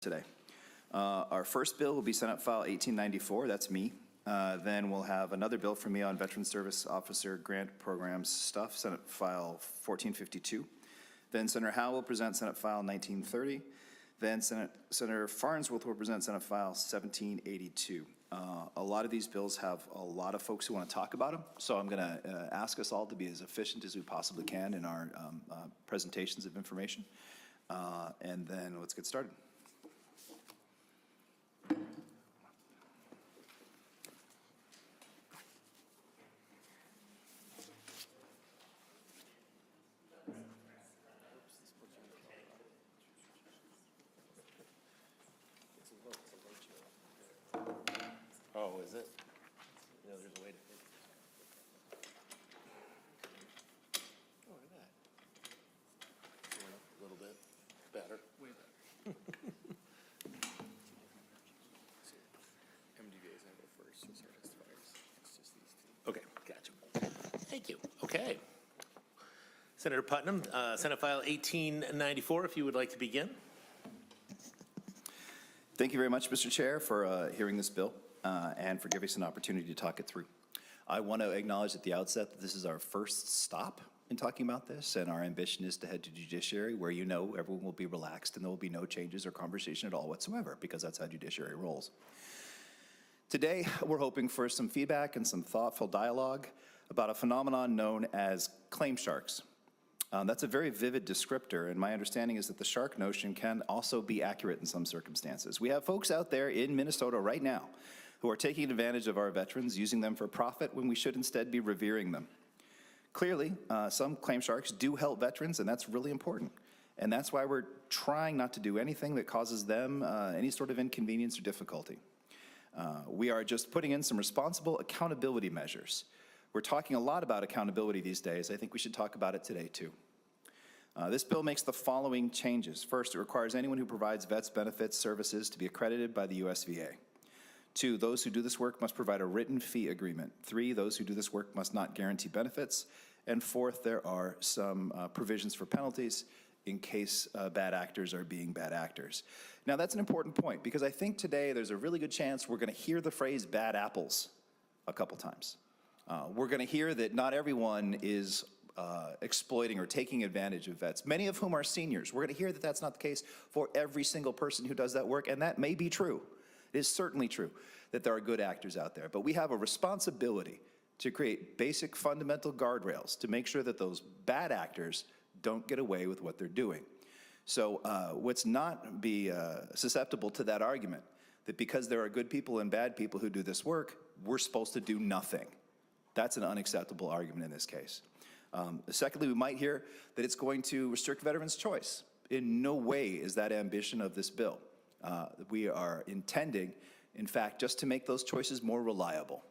today. Our first bill will be Senate File 1894, that's me. Then we'll have another bill from me on Veteran Service Officer Grant Programs stuff, Senate File 1452. Then Senator Howe will present Senate File 1930. Then Senator Farnsworth will present Senate File 1782. A lot of these bills have a lot of folks who want to talk about them, so I'm going to ask us all to be as efficient as we possibly can in our presentations of information. And then let's get started. Oh, is it? No, there's a way to fix it. Oh, look at that. A little bit better. Way better. MDVA is going to go first, since our testifiers. It's just these two. Okay, gotcha. Thank you. Okay. Senator Putnam, Senate File 1894, if you would like to begin. Thank you very much, Mr. Chair, for hearing this bill and for giving us an opportunity to talk it through. I want to acknowledge at the outset that this is our first stop in talking about this, and our ambition is to head to judiciary, where you know everyone will be relaxed and there will be no changes or conversation at all whatsoever, because that's how judiciary rolls. Today, we're hoping for some feedback and some thoughtful dialogue about a phenomenon known as claim sharks. That's a very vivid descriptor, and my understanding is that the shark notion can also be accurate in some circumstances. We have folks out there in Minnesota right now who are taking advantage of our veterans, using them for profit when we should instead be revering them. Clearly, some claim sharks do help veterans, and that's really important. And that's why we're trying not to do anything that causes them any sort of inconvenience or difficulty. We are just putting in some responsible accountability measures. We're talking a lot about accountability these days. I think we should talk about it today, too. This bill makes the following changes. First, it requires anyone who provides vets benefits services to be accredited by the US VA. 2, those who do this work must provide a written fee agreement. 3, those who do this work must not guarantee benefits. And 4th, there are some provisions for penalties in case bad actors are being bad actors. Now, that's an important point, because I think today there's a really good chance we're going to hear the phrase bad apples a couple times. We're going to hear that not everyone is exploiting or taking advantage of vets, many of whom are seniors. We're going to hear that that's not the case for every single person who does that work, and that may be true. It is certainly true that there are good actors out there, but we have a responsibility to create basic fundamental guardrails to make sure that those bad actors don't get away with what they're doing. So let's not be susceptible to that argument that because there are good people and bad people who do this work, we're supposed to do nothing. That's an unacceptable argument in this case. Secondly, we might hear that it's going to restrict veterans' choice. In no way is that ambition of this bill. We are intending, in fact, just to make those choices more reliable.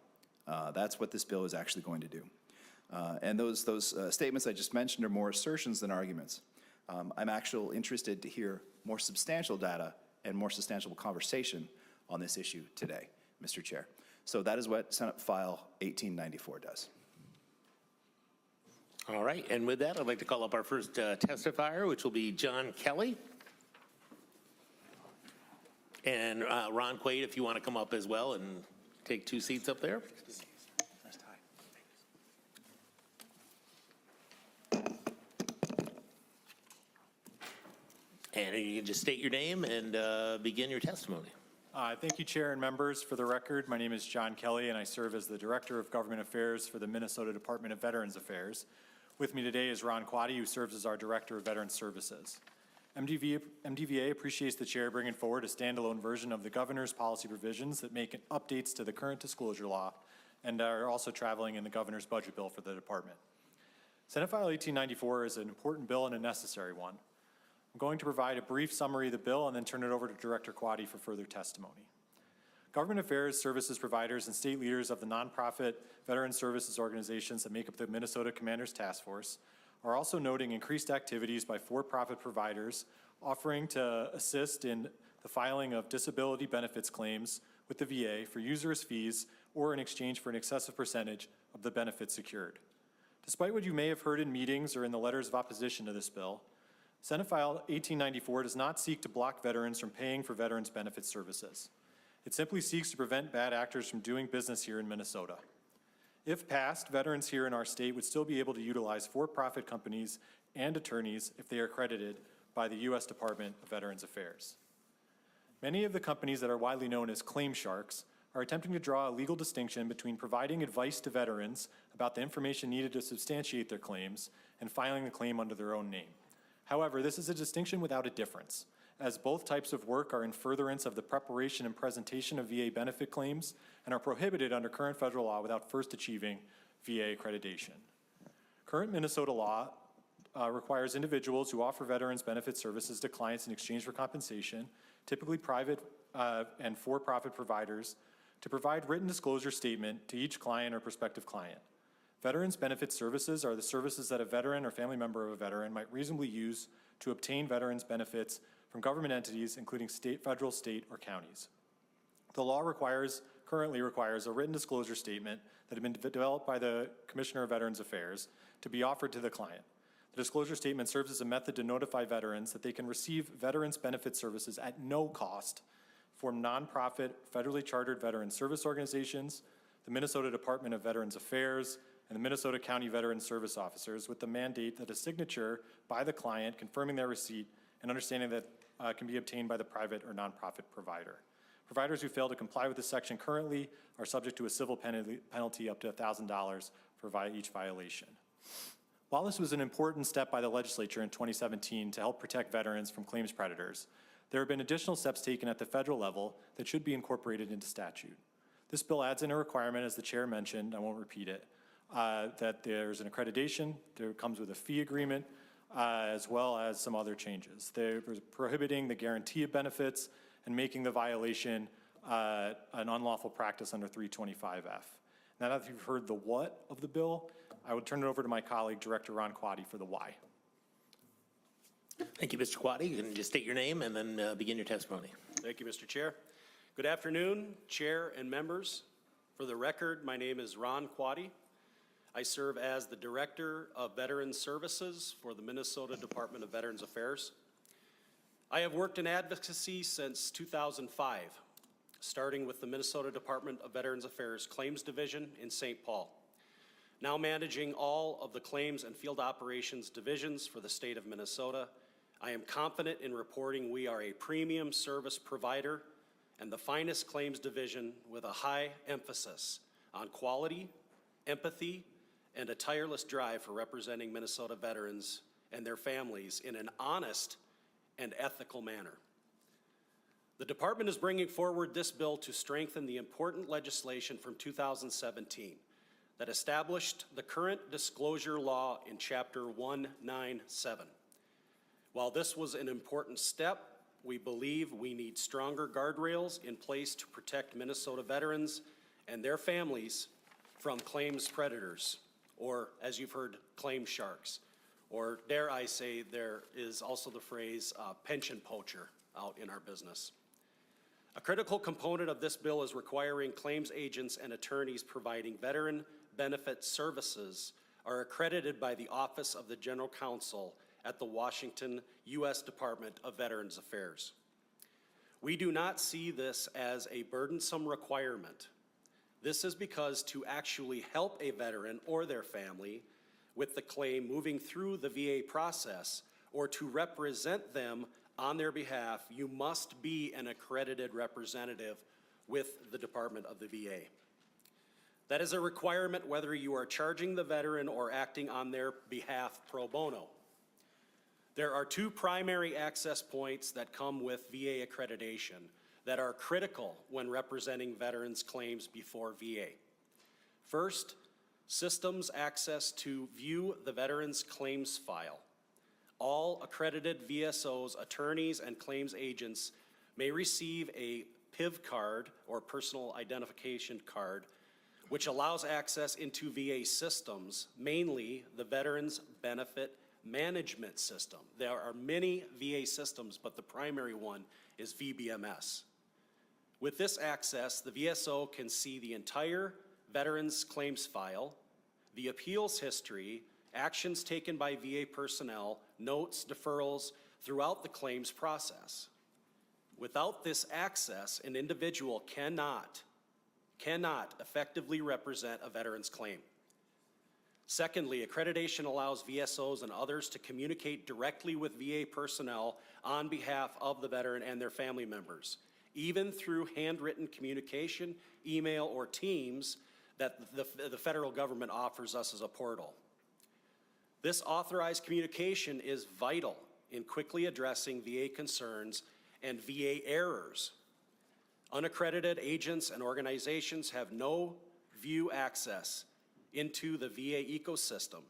That's what this bill is actually going to do. And those statements I just mentioned are more assertions than arguments. I'm actually interested to hear more substantial data and more substantial conversation on this issue today, Mr. Chair. So that is what Senate File 1894 does. All right, and with that, I'd like to call up our first testifier, which will be John Kelly. And Ron Quaid, if you want to come up as well and take 2 seats up there. And you can just state your name and begin your testimony. Thank you, Chair and members. For the record, my name is John Kelly, and I serve as the Director of Government Affairs for the Minnesota Department of Veterans Affairs. With me today is Ron Quaid, who serves as our Director of Veterans Services. MDVA appreciates the Chair bringing forward a standalone version of the Governor's policy provisions that make updates to the current disclosure law and are also traveling in the Governor's budget bill for the Department. Senate File 1894 is an important bill and a necessary one. I'm going to provide a brief summary of the bill and then turn it over to Director Quaid for further testimony. Government affairs, services providers, and state leaders of the nonprofit veteran services organizations that make up the Minnesota Commanders Task Force are also noting increased activities by for-profit providers offering to assist in the filing of disability benefits claims with the VA for users' fees or in exchange for an excessive percentage of the benefits secured. Despite what you may have heard in meetings or in the letters of opposition to this bill, Senate File 1894 does not seek to block veterans from paying for veterans benefit services. It simply seeks to prevent bad actors from doing business here in Minnesota. If passed, veterans here in our state would still be able to utilize for-profit companies and attorneys if they are accredited by the U.S. Department of Veterans Affairs. Many of the companies that are widely known as claim sharks are attempting to draw a legal distinction between providing advice to veterans about the information needed to substantiate their claims and filing the claim under their own name. However, this is a distinction without a difference, as both types of work are in furtherance of the preparation and presentation of VA benefit claims and are prohibited under current federal law without first achieving VA accreditation. Current Minnesota law requires individuals who offer veterans benefit services to clients in exchange for compensation, typically private and for-profit providers, to provide written disclosure statement to each client or prospective client. Veterans benefit services are the services that a veteran or family member of a veteran might reasonably use to obtain veterans benefits from government entities, including state, federal, state, or counties. The law currently requires a written disclosure statement that had been developed by the Commissioner of Veterans Affairs to be offered to the client. The disclosure statement serves as a method to notify veterans that they can receive veterans benefit services at no cost from nonprofit, federally chartered veteran service organizations, the Minnesota Department of Veterans Affairs, and the Minnesota County Veteran Service Officers, with the mandate that a signature by the client confirming their receipt and understanding that can be obtained by the private or nonprofit provider. Providers who fail to comply with this section currently are subject to a civil penalty up to $1,000 for each violation. While this was an important step by the legislature in 2017 to help protect veterans from claims predators, there have been additional steps taken at the federal level that should be incorporated into statute. This bill adds in a requirement, as the chair mentioned, I won't repeat it, that there's an accreditation, there comes with a fee agreement, as well as some other changes. They're prohibiting the guarantee of benefits and making the violation an unlawful practice under 325F. Now that you've heard the what of the bill, I would turn it over to my colleague, Director Ron Quaddy, for the why. Thank you, Mr. Quaddy. You can just state your name and then begin your testimony. Thank you, Mr. Chair. Good afternoon, Chair and members. For the record, my name is Ron Quaddy. I serve as the Director of Veterans Services for the Minnesota Department of Veterans Affairs. I have worked in advocacy since 2005, starting with the Minnesota Department of Veterans Affairs Claims Division in St. Paul, now managing all of the claims and field operations divisions for the state of Minnesota. I am confident in reporting we are a premium service provider and the finest claims division with a high emphasis on quality, empathy, and a tireless drive for representing Minnesota veterans and their families in an honest and ethical manner. The department is bringing forward this bill to strengthen the important legislation from 2017 that established the current disclosure law in Chapter 197. While this was an important step, we believe we need stronger guardrails in place to protect Minnesota veterans and their families from claims predators, or as you've heard, claim sharks, or dare I say, there is also the phrase pension poacher out in our business. A critical component of this bill is requiring claims agents and attorneys providing veteran benefit services are accredited by the Office of the General Counsel at the Washington, U.S. Department of Veterans Affairs. We do not see this as a burdensome requirement. This is because to actually help a veteran or their family with the claim moving through the VA process or to represent them on their behalf, you must be an accredited representative with the Department of the VA. That is a requirement whether you are charging the veteran or acting on their behalf pro bono. There are two primary access points that come with VA accreditation that are critical when representing veterans' claims before VA. First, systems access to view the veteran's claims file. All accredited VSOs, attorneys, and claims agents may receive a PIV card or personal identification card, which allows access into VA systems, mainly the Veterans Benefit Management System. There are many VA systems, but the primary one is VBMS. With this access, the VSO can see the entire veteran's claims file, the appeals history, actions taken by VA personnel, notes, deferrals throughout the claims process. Without this access, an individual cannot effectively represent a veteran's claim. Secondly, accreditation allows VSOs and others to communicate directly with VA personnel on behalf of the veteran and their family members, even through handwritten communication, email, or Teams that the federal government offers us as a portal. This authorized communication is vital in quickly addressing VA concerns and VA errors. Unaccredited agents and organizations have no view access into the VA ecosystem,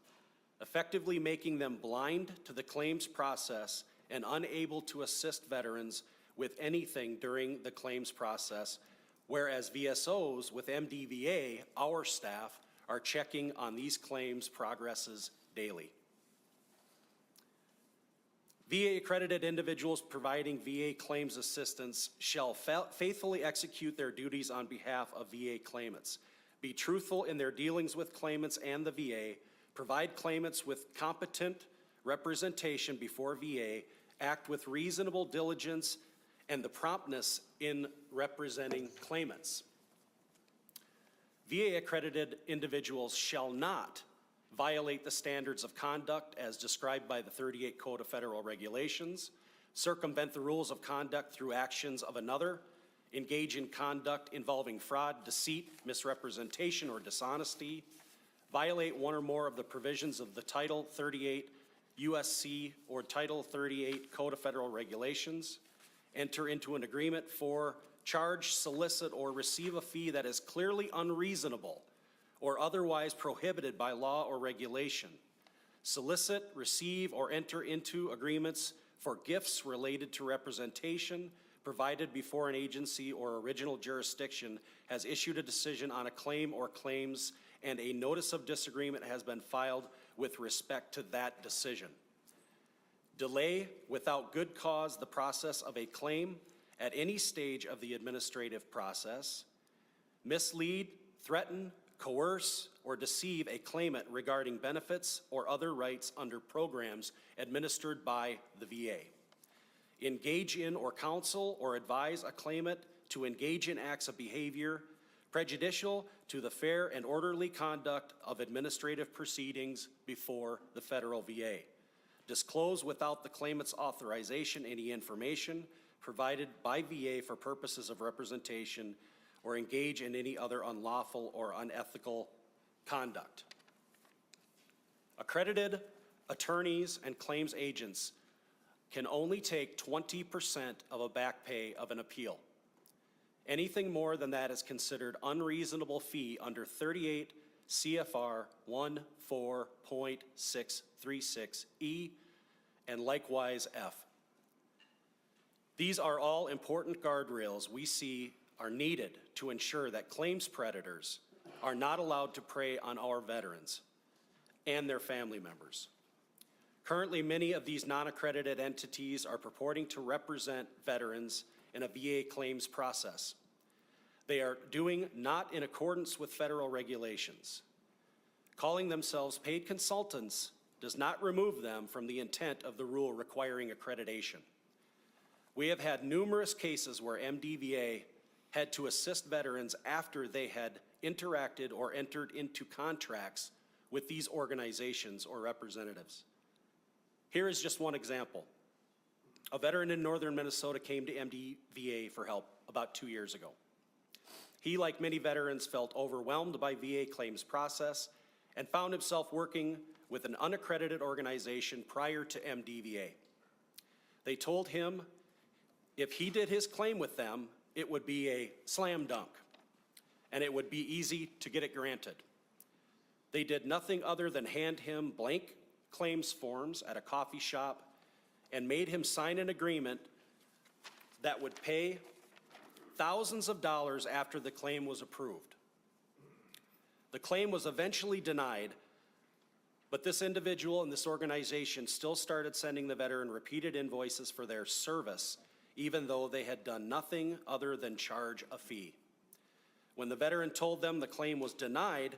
effectively making them blind to the claims process and unable to assist veterans with anything during the claims process, whereas VSOs with MDVA, our staff, are checking on these claims progresses daily. VA-accredited individuals providing VA claims assistance shall faithfully execute their duties on behalf of VA claimants, be truthful in their dealings with claimants and the VA, provide claimants with competent representation before VA, act with reasonable diligence and the promptness in representing claimants. VA-accredited individuals shall not violate the standards of conduct as described by the 38 Code of Federal Regulations, circumvent the rules of conduct through actions of another, engage in conduct involving fraud, deceit, misrepresentation, or dishonesty, violate one or more of the provisions of the Title 38 USC or Title 38 Code of Federal Regulations, enter into an agreement for, charge, solicit, or receive a fee that is clearly unreasonable or otherwise prohibited by law or regulation, solicit, receive, or enter into agreements for gifts related to representation provided before an agency or original jurisdiction has issued a decision on a claim or claims and a notice of disagreement has been filed with respect to that decision. Delay without good cause the process of a claim at any stage of the administrative process, mislead, threaten, coerce, or deceive a claimant regarding benefits or other rights under programs administered by the VA. Engage in or counsel or advise a claimant to engage in acts of behavior prejudicial to the fair and orderly conduct of administrative proceedings before the federal VA. Disclose without the claimant's authorization any information provided by VA for purposes of representation or engage in any other unlawful or unethical conduct. Accredited attorneys and claims agents can only take 20% of a back pay of an appeal. Anything more than that is considered unreasonable fee under 38 CFR 14.636E and likewise F. These are all important guardrails we see are needed to ensure that claims predators are not allowed to prey on our veterans and their family members. Currently, many of these non-accredited entities are purporting to represent veterans in a VA claims process. They are doing not in accordance with federal regulations. Calling themselves paid consultants does not remove them from the intent of the rule requiring accreditation. We have had numerous cases where MDVA had to assist veterans after they had interacted or entered into contracts with these organizations or representatives. Here is just one example. A veteran in northern Minnesota came to MDVA for help about 2 years ago. He, like many veterans, felt overwhelmed by VA claims process and found himself working with an unaccredited organization prior to MDVA. They told him if he did his claim with them, it would be a slam dunk, and it would be easy to get it granted. They did nothing other than hand him blank claims forms at a coffee shop and made him sign an agreement that would pay thousands of dollars after the claim was approved. The claim was eventually denied, but this individual and this organization still started sending the veteran repeated invoices for their service, even though they had done nothing other than charge a fee. When the veteran told them the claim was denied,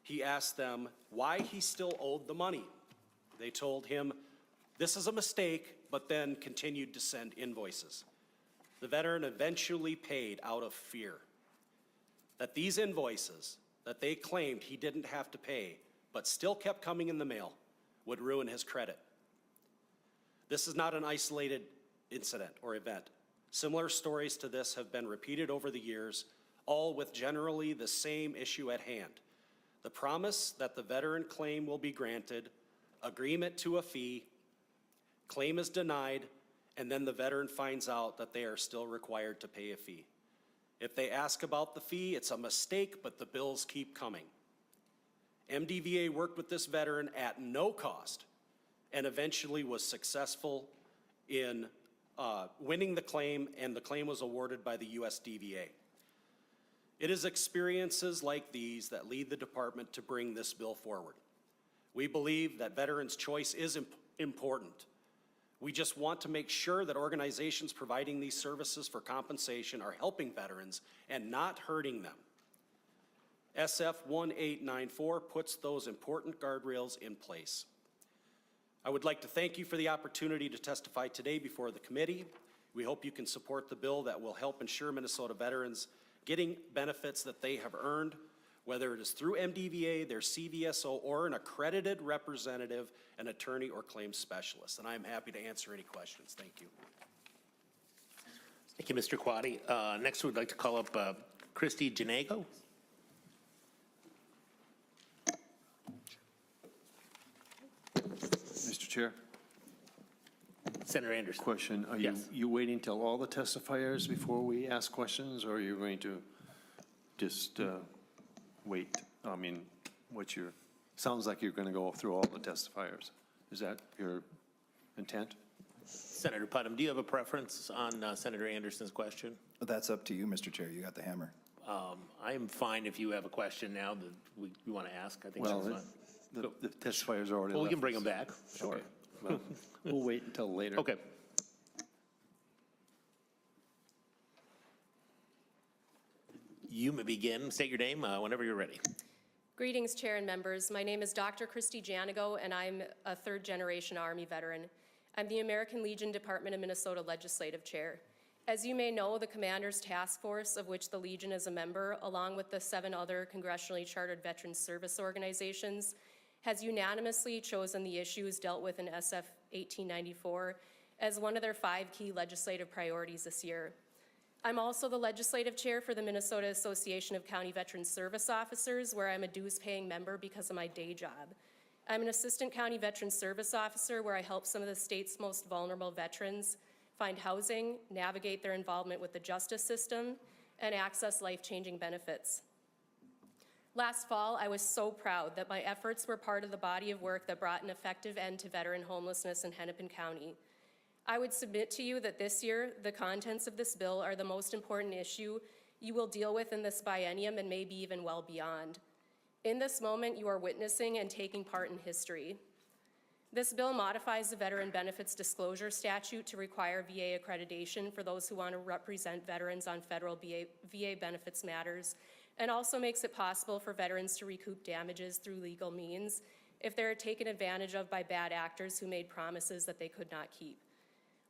He asked them why he still owed the money. They told him, this is a mistake, but then continued to send invoices. The veteran eventually paid out of fear that these invoices that they claimed he didn't have to pay, but still kept coming in the mail, would ruin his credit. This is not an isolated incident or event. Similar stories to this have been repeated over the years, all with generally the same issue at hand. The promise that the veteran claim will be granted, agreement to a fee, claim is denied, and then the veteran finds out that they are still required to pay a fee. If they ask about the fee, it's a mistake, but the bills keep coming. MDVA worked with this veteran at no cost and eventually was successful in winning the claim, and the claim was awarded by the USDVA. It is experiences like these that lead the department to bring this bill forward. We believe that veterans' choice is important. We just want to make sure that organizations providing these services for compensation are helping veterans and not hurting them. SF1894 puts those important guardrails in place. I would like to thank you for the opportunity to testify today before the committee. We hope you can support the bill that will help ensure Minnesota veterans getting benefits that they have earned, whether it is through MDVA, their CVSO, or an accredited representative, an attorney, or claims specialist. And I'm happy to answer any questions. Thank you. Thank you, Mr. Quaddy. Next, we'd like to call up Christy Janago. Mr. Chair, Senator Anderson. question. Are Yes. you waiting till all the testifiers before we ask questions, or are you going to just wait? I mean, sounds like you're going to go through all the testifiers. Is that your intent? Senator Putnam, do you have a preference on Senator Anderson's question? That's up to you, Mr. Chair. You got the hammer. I am fine if you have a question now that you want to ask. I think Well, that's fine. the testifiers already Well, we left. can bring them back. Sure. Okay. Well, we'll wait until later. Okay. You may begin. State your name whenever you're ready. Greetings, Chair and members. My name is Dr. Christy Janago, and I'm a third-generation Army veteran. I'm the American Legion Department of Minnesota Legislative Chair. As you may know, the Commander's Task Force, of which the Legion is a member, along with the 7 other congressionally chartered veterans service organizations, has unanimously chosen the issues dealt with in SF1894 as one of their 5 key legislative priorities this year. I'm also the legislative chair for the Minnesota Association of County Veteran Service Officers, where I'm a dues-paying member because of my day job. I'm an assistant county veteran service officer where I help some of the state's most vulnerable veterans find housing, navigate their involvement with the justice system, and access life-changing benefits. Last fall, I was so proud that my efforts were part of the body of work that brought an effective end to veteran homelessness in Hennepin County. I would submit to you that this year, the contents of this bill are the most important issue you will deal with in this biennium and maybe even well beyond. In this moment, you are witnessing and taking part in history. This bill modifies the Veteran Benefits Disclosure Statute to require VA accreditation for those who want to represent veterans on federal VA benefits matters, and also makes it possible for veterans to recoup damages through legal means if they're taken advantage of by bad actors who made promises that they could not keep.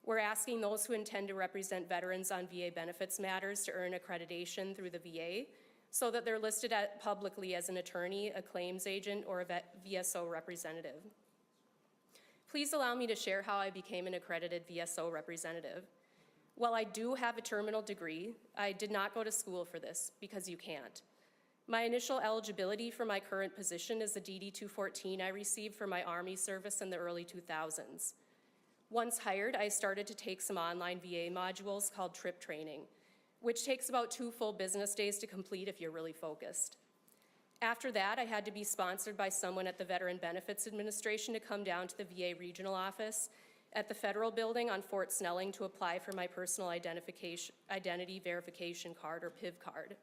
We're asking those who intend to represent veterans on VA benefits matters to earn accreditation through the VA so that they're listed publicly as an attorney, a claims agent, or a VSO representative. Please allow me to share how I became an accredited VSO representative. While I do have a terminal degree, I did not go to school for this because you can't. My initial eligibility for my current position is the DD-214 I received for my Army service in the early 2000s. Once hired, I started to take some online VA modules called TRIP training, which takes about 2 full business days to complete if you're really focused. After that, I had to be sponsored by someone at the Veteran Benefits Administration to come down to the VA regional office at the federal building on Fort Snelling to apply for my personal identity verification card, or PIV card.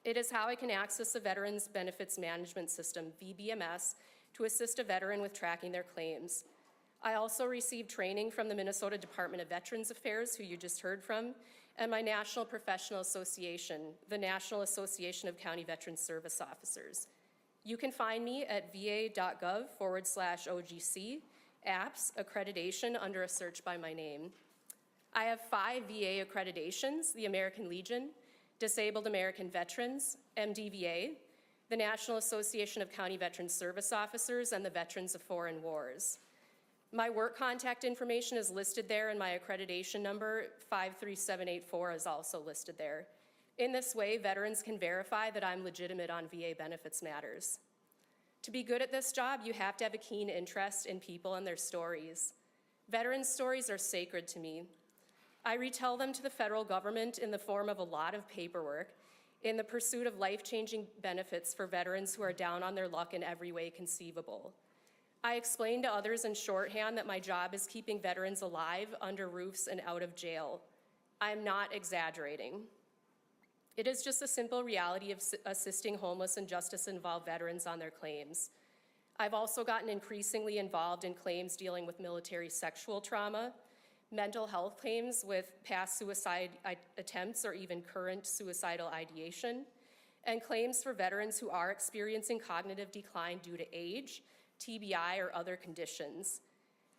It is how I can access the Veterans Benefits Management System, VBMS, to assist a veteran with tracking their claims. I also received training from the Minnesota Department of Veterans Affairs, who you just heard from, and my national professional association, the National Association of County Veteran Service Officers. You can find me at va.gov/OGC, apps, accreditation under a search by my name. I have 5 VA accreditations: the American Legion, Disabled American Veterans, MDVA, the National Association of County Veteran Service Officers, and the Veterans of Foreign Wars. My work contact information is listed there, and my accreditation number, 53784, is also listed there. In this way, veterans can verify that I'm legitimate on VA benefits matters. To be good at this job, you have to have a keen interest in people and their stories. Veterans' stories are sacred to me. I retell them to the federal government in the form of a lot of paperwork in the pursuit of life-changing benefits for veterans who are down on their luck in every way conceivable. I explain to others in shorthand that my job is keeping veterans alive, under roofs, and out of jail. I'm not exaggerating. It is just a simple reality of assisting homeless and justice-involved veterans on their claims. I've also gotten increasingly involved in claims dealing with military sexual trauma, mental health claims with past suicide attempts or even current suicidal ideation, and claims for veterans who are experiencing cognitive decline due to age, TBI, or other conditions.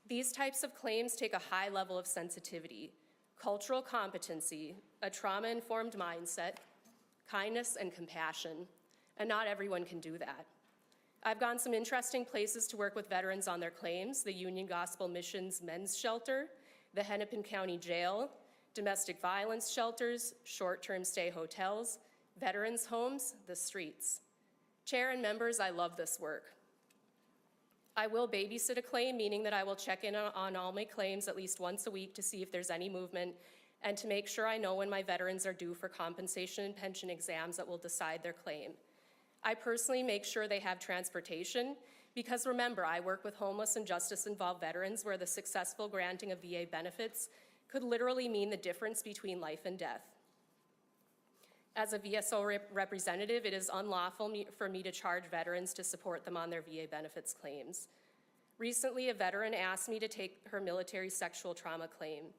These types of claims take a high level of sensitivity, cultural competency, a trauma-informed mindset, kindness, and compassion, and not everyone can do that. I've gone some interesting places to work with veterans on their claims: the Union Gospel Mission's Men's Shelter, the Hennepin County Jail, domestic violence shelters, short-term stay hotels, veterans' homes, the streets. Chair and members, I love this work. I will babysit a claim, meaning that I will check in on all my claims at least once a week to see if there's any movement and to make sure I know when my veterans are due for compensation and pension exams that will decide their claim. I personally make sure they have transportation because, remember, I work with homeless and justice-involved veterans where the successful granting of VA benefits could literally mean the difference between life and death. As a VSO representative, it is unlawful for me to charge veterans to support them on their VA benefits claims. Recently, a veteran asked me to take her military sexual trauma claim.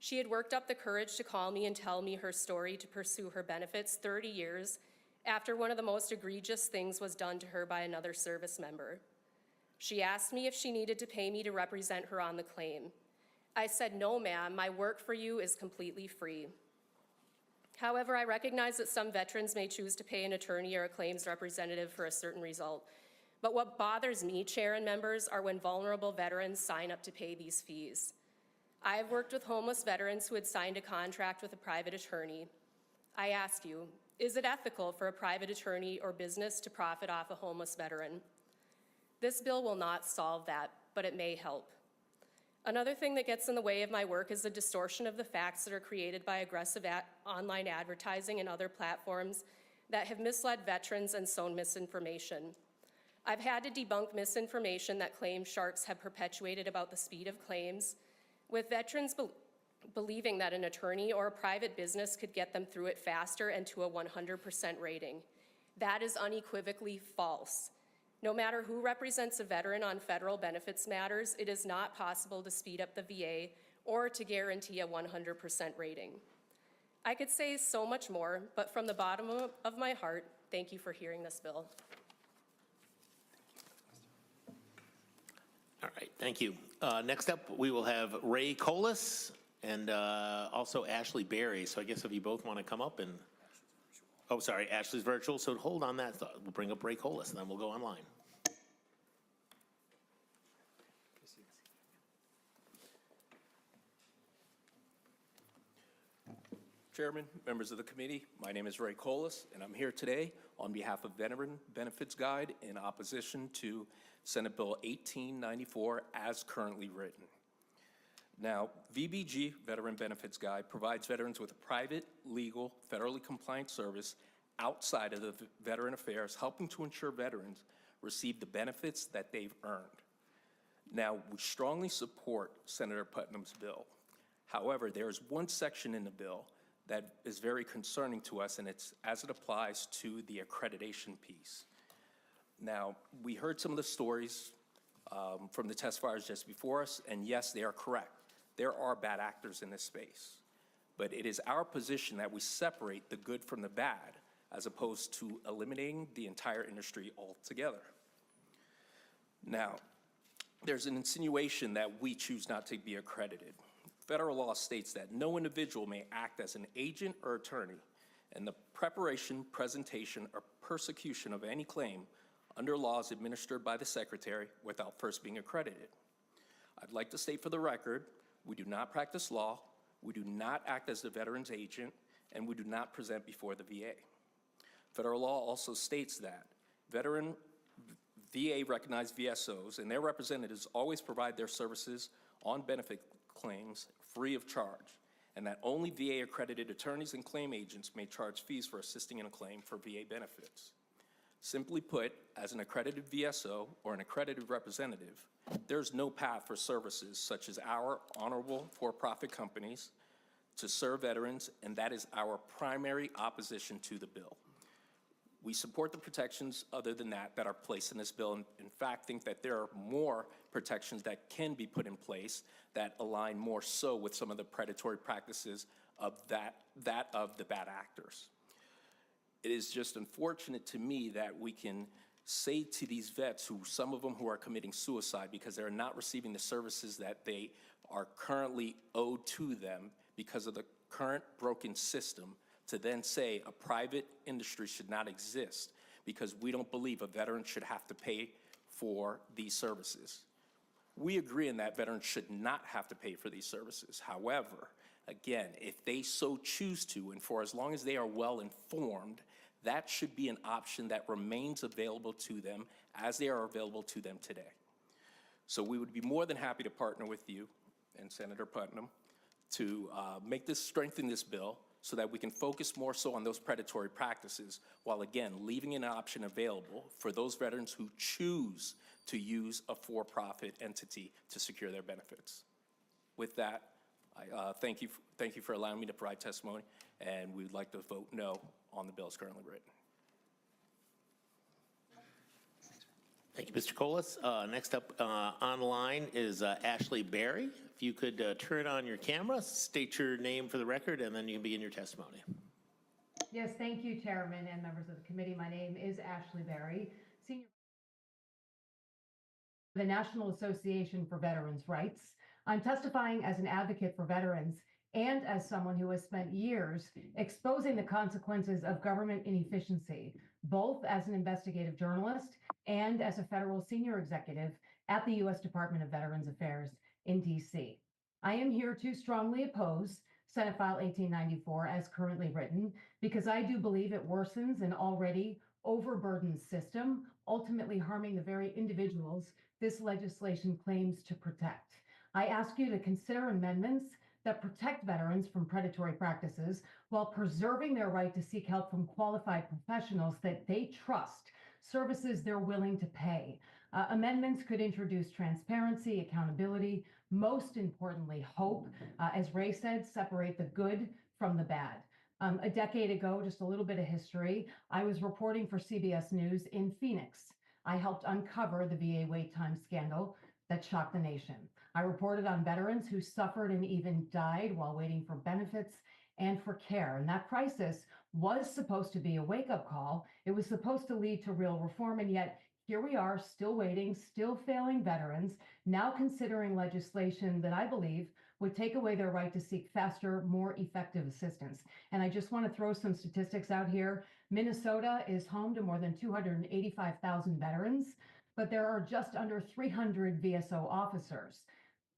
She had worked up the courage to call me and tell me her story to pursue her benefits 30 years after one of the most egregious things was done to her by another service member. She asked me if she needed to pay me to represent her on the claim. I said, "No, ma'am, my work for you is completely free." However, I recognize that some veterans may choose to pay an attorney or a claims representative for a certain result. But what bothers me, Chair and members, are when vulnerable veterans sign up to pay these fees. I have worked with homeless veterans who had signed a contract with a private attorney. I ask you, is it ethical for a private attorney or business to profit off a homeless veteran? This bill will not solve that, but it may help. Another thing that gets in the way of my work is the distortion of the facts that are created by aggressive online advertising and other platforms that have misled veterans and sown misinformation. I've had to debunk misinformation that claim sharks have perpetuated about the speed of claims, with veterans believing that an attorney or a private business could get them through it faster and to a 100% rating. That is unequivocally false. No matter who represents a veteran on federal benefits matters, it is not possible to speed up the VA or to guarantee a 100% rating. I could say so much more, but from the bottom of my heart, thank you for hearing this bill. All right, thank you. Next up, we will have Ray Kohls and also Ashley Berry. So I guess if you both want to come up and, oh, sorry, Ashley's virtual, so hold on that thought. We'll bring up Ray Kohls and then we'll go online. Chairman, members of the committee, my name is Ray Kohls, and I'm here today on behalf of Veteran Benefits Guide in opposition to Senate Bill 1894 as currently written. Now, VBG, Veteran Benefits Guide, provides veterans with a private, legal, federally compliant service outside of the Veteran Affairs, helping to ensure veterans receive the benefits that they've earned. Now, we strongly support Senator Putnam's bill. However, there is one section in the bill that is very concerning to us, and it's as it applies to the accreditation piece. Now, we heard some of the stories from the testifiers just before us, and yes, they are correct. There are bad actors in this space, but it is our position that we separate the good from the bad as opposed to eliminating the entire industry altogether. Now, there's an insinuation that we choose not to be accredited. Federal law states that no individual may act as an agent or attorney in the preparation, presentation, or persecution of any claim under laws administered by the Secretary without first being accredited. I'd like to state for the record, we do not practice law, we do not act as the veteran's agent, and we do not present before the VA. Federal law also states that VA-recognized VSOs and their representatives always provide their services on benefit claims free of charge, and that only VA-accredited attorneys and claim agents may charge fees for assisting in a claim for VA benefits. Simply put, as an accredited VSO or an accredited representative, there's no path for services such as our honorable for-profit companies to serve veterans, and that is our primary opposition to the bill. We support the protections other than that are placed in this bill, and in fact think that there are more protections that can be put in place that align more so with some of the predatory practices of of the bad actors. It is just unfortunate to me that we can say to these vets, some of them who are committing suicide because they're not receiving the services that they are currently owed to them because of the current broken system, to then say a private industry should not exist because we don't believe a veteran should have to pay for these services. We agree in that veterans should not have to pay for these services. However, again, if they so choose to, and for as long as they are well informed, that should be an option that remains available to them as they are available to them today. So we would be more than happy to partner with you and Senator Putnam to strengthen this bill so that we can focus more so on those predatory practices while, again, leaving an option available for those veterans who choose to use a for-profit entity to secure their benefits. With that, I thank you for allowing me to provide testimony, and we would like to vote no on the bill as currently written. Thank you, Mr. Kohls. Next up online is Ashley Berry. If you could turn on your camera, state your name for the record, and then you can begin your testimony. Yes, thank you, Chairman and members of the committee. My name is Ashley Berry, Senior the National Association for Veterans Rights. I'm testifying as an advocate for veterans and as someone who has spent years exposing the consequences of government inefficiency, both as an investigative journalist and as a federal senior executive at the U.S. Department of Veterans Affairs in D.C. I am here to strongly oppose Senate File 1894 as currently written, because I do believe it worsens an already overburdened system, ultimately harming the very individuals this legislation claims to protect. I ask you to consider amendments that protect veterans from predatory practices while preserving their right to seek help from qualified professionals that they trust, services they're willing to pay. Amendments could introduce transparency, accountability, most importantly, hope. As Ray said, separate the good from the bad. A decade ago, just a little bit of history, I was reporting for CBS News in Phoenix. I helped uncover the VA wait time scandal that shocked the nation. I reported on veterans who suffered and even died while waiting for benefits and for care. And that crisis was supposed to be a wake-up call. It was supposed to lead to real reform, and yet here we are, still waiting, still failing veterans, now considering legislation that I believe would take away their right to seek faster, more effective assistance. And I just want to throw some statistics out here. Minnesota is home to more than 285,000 veterans, but there are just under 300 VSO officers.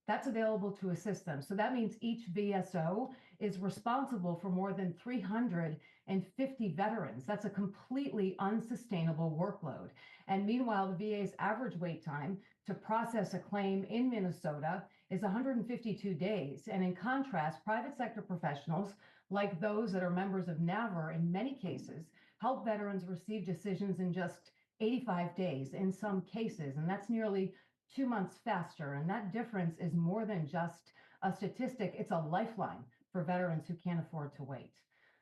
That's available to assist them. So that means each VSO is responsible for more than 350 veterans. That's a completely unsustainable workload. And meanwhile, the VA's average wait time to process a claim in Minnesota is 152 days. And in contrast, private sector professionals, like those that are members of NAVR in many cases, help veterans receive decisions in just 85 days in some cases. And that's nearly 2 months faster. And that difference is more than just a statistic. It's a lifeline for veterans who can't afford to wait.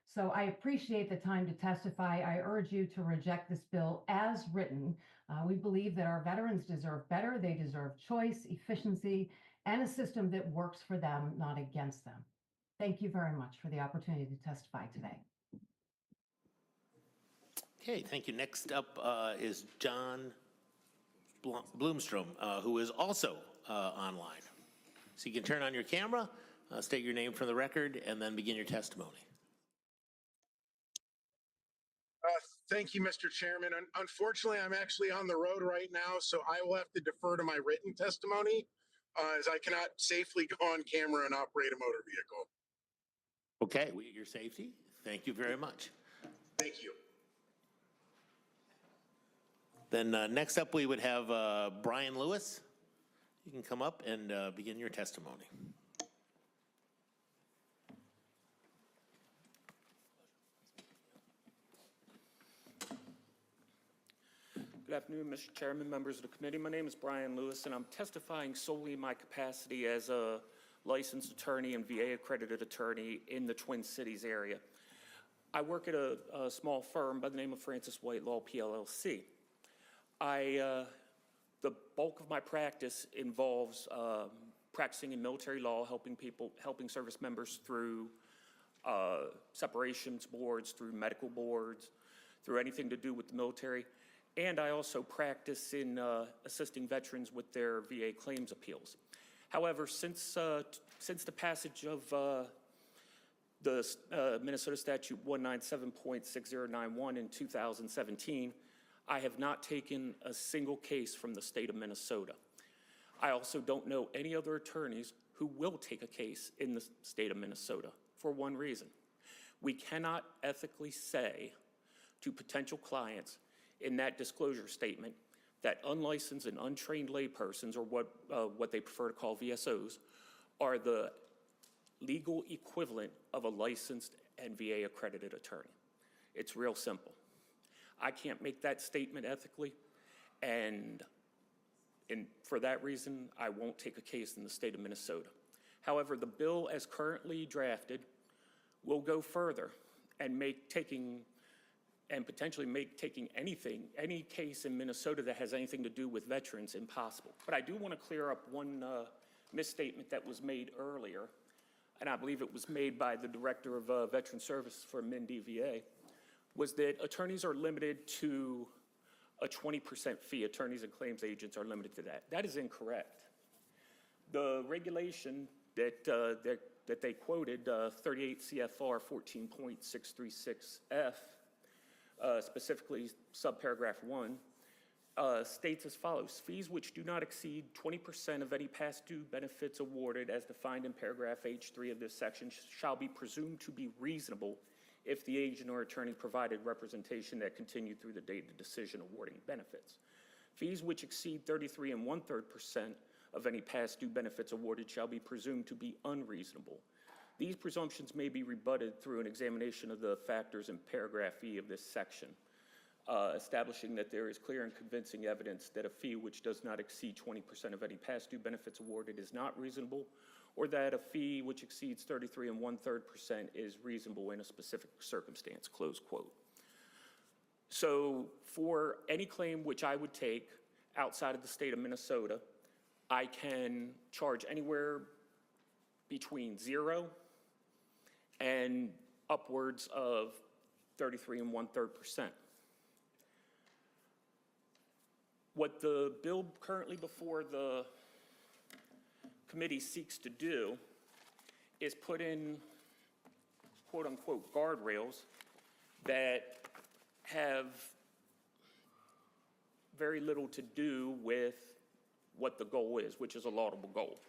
So I appreciate the time to testify. I urge you to reject this bill as written. We believe that our veterans deserve better. They deserve choice, efficiency, and a system that works for them, not against them. Thank you very much for the opportunity to testify today. Okay, thank you. Next up is John Blomstrom, who is also online. So you can turn on your camera, state your name for the record, and then begin your testimony. Thank you, Mr. Chairman. Unfortunately, I'm actually on the road right now, so I will have to defer to my written testimony as I cannot safely go on camera and operate a motor vehicle. Okay, we get your safety. Thank you very much. Thank you. Then next up, we would have Brian Lewis. You can come up and begin your testimony. Good afternoon, Mr. Chairman, members of the committee. My name is Brian Lewis, and I'm testifying solely in my capacity as a licensed attorney and VA-accredited attorney in the Twin Cities area. I work at a small firm by the name of Francis White Law, PLLC. The bulk of my practice involves practicing in military law, helping service members through separations boards, through medical boards, through anything to do with the military. And I also practice in assisting veterans with their VA claims appeals. However, since the passage of the Minnesota Statute 197.6091 in 2017, I have not taken a single case from the state of Minnesota. I also don't know any other attorneys who will take a case in the state of Minnesota for one reason. We cannot ethically say to potential clients in that disclosure statement that unlicensed and untrained laypersons, or what they prefer to call VSOs, are the legal equivalent of a licensed and VA-accredited attorney. It's real simple. I can't make that statement ethically, and for that reason, I won't take a case in the state of Minnesota. However, the bill as currently drafted will go further and potentially make taking any case in Minnesota that has anything to do with veterans impossible. But I do want to clear up one misstatement that was made earlier, and I believe it was made by the Director of Veteran Services for MDVA, was that attorneys are limited to a 20% fee. Attorneys and claims agents are limited to that. That is incorrect. The regulation that they quoted, 38 CFR 14.636F, specifically subparagraph 1, states as follows: fees which do not exceed 20% of any past due benefits awarded as defined in paragraph H3 of this section shall be presumed to be reasonable if the agent or attorney provided representation that continued through the date of the decision awarding benefits. Fees which exceed 33 1/3% of any past due benefits awarded shall be presumed to be unreasonable. These presumptions may be rebutted through an examination of the factors in paragraph E of this section, establishing that there is clear and convincing evidence that a fee which does not exceed 20% of any past due benefits awarded is not reasonable, or that a fee which exceeds 33 1/3% is reasonable in a specific circumstance, close quote. So for any claim which I would take outside of the state of Minnesota, I can charge anywhere between 0 and upwards of 33 1/3%. What the bill currently before the committee seeks to do is put in quote unquote guardrails that have very little to do with what the goal is, which is a laudable goal.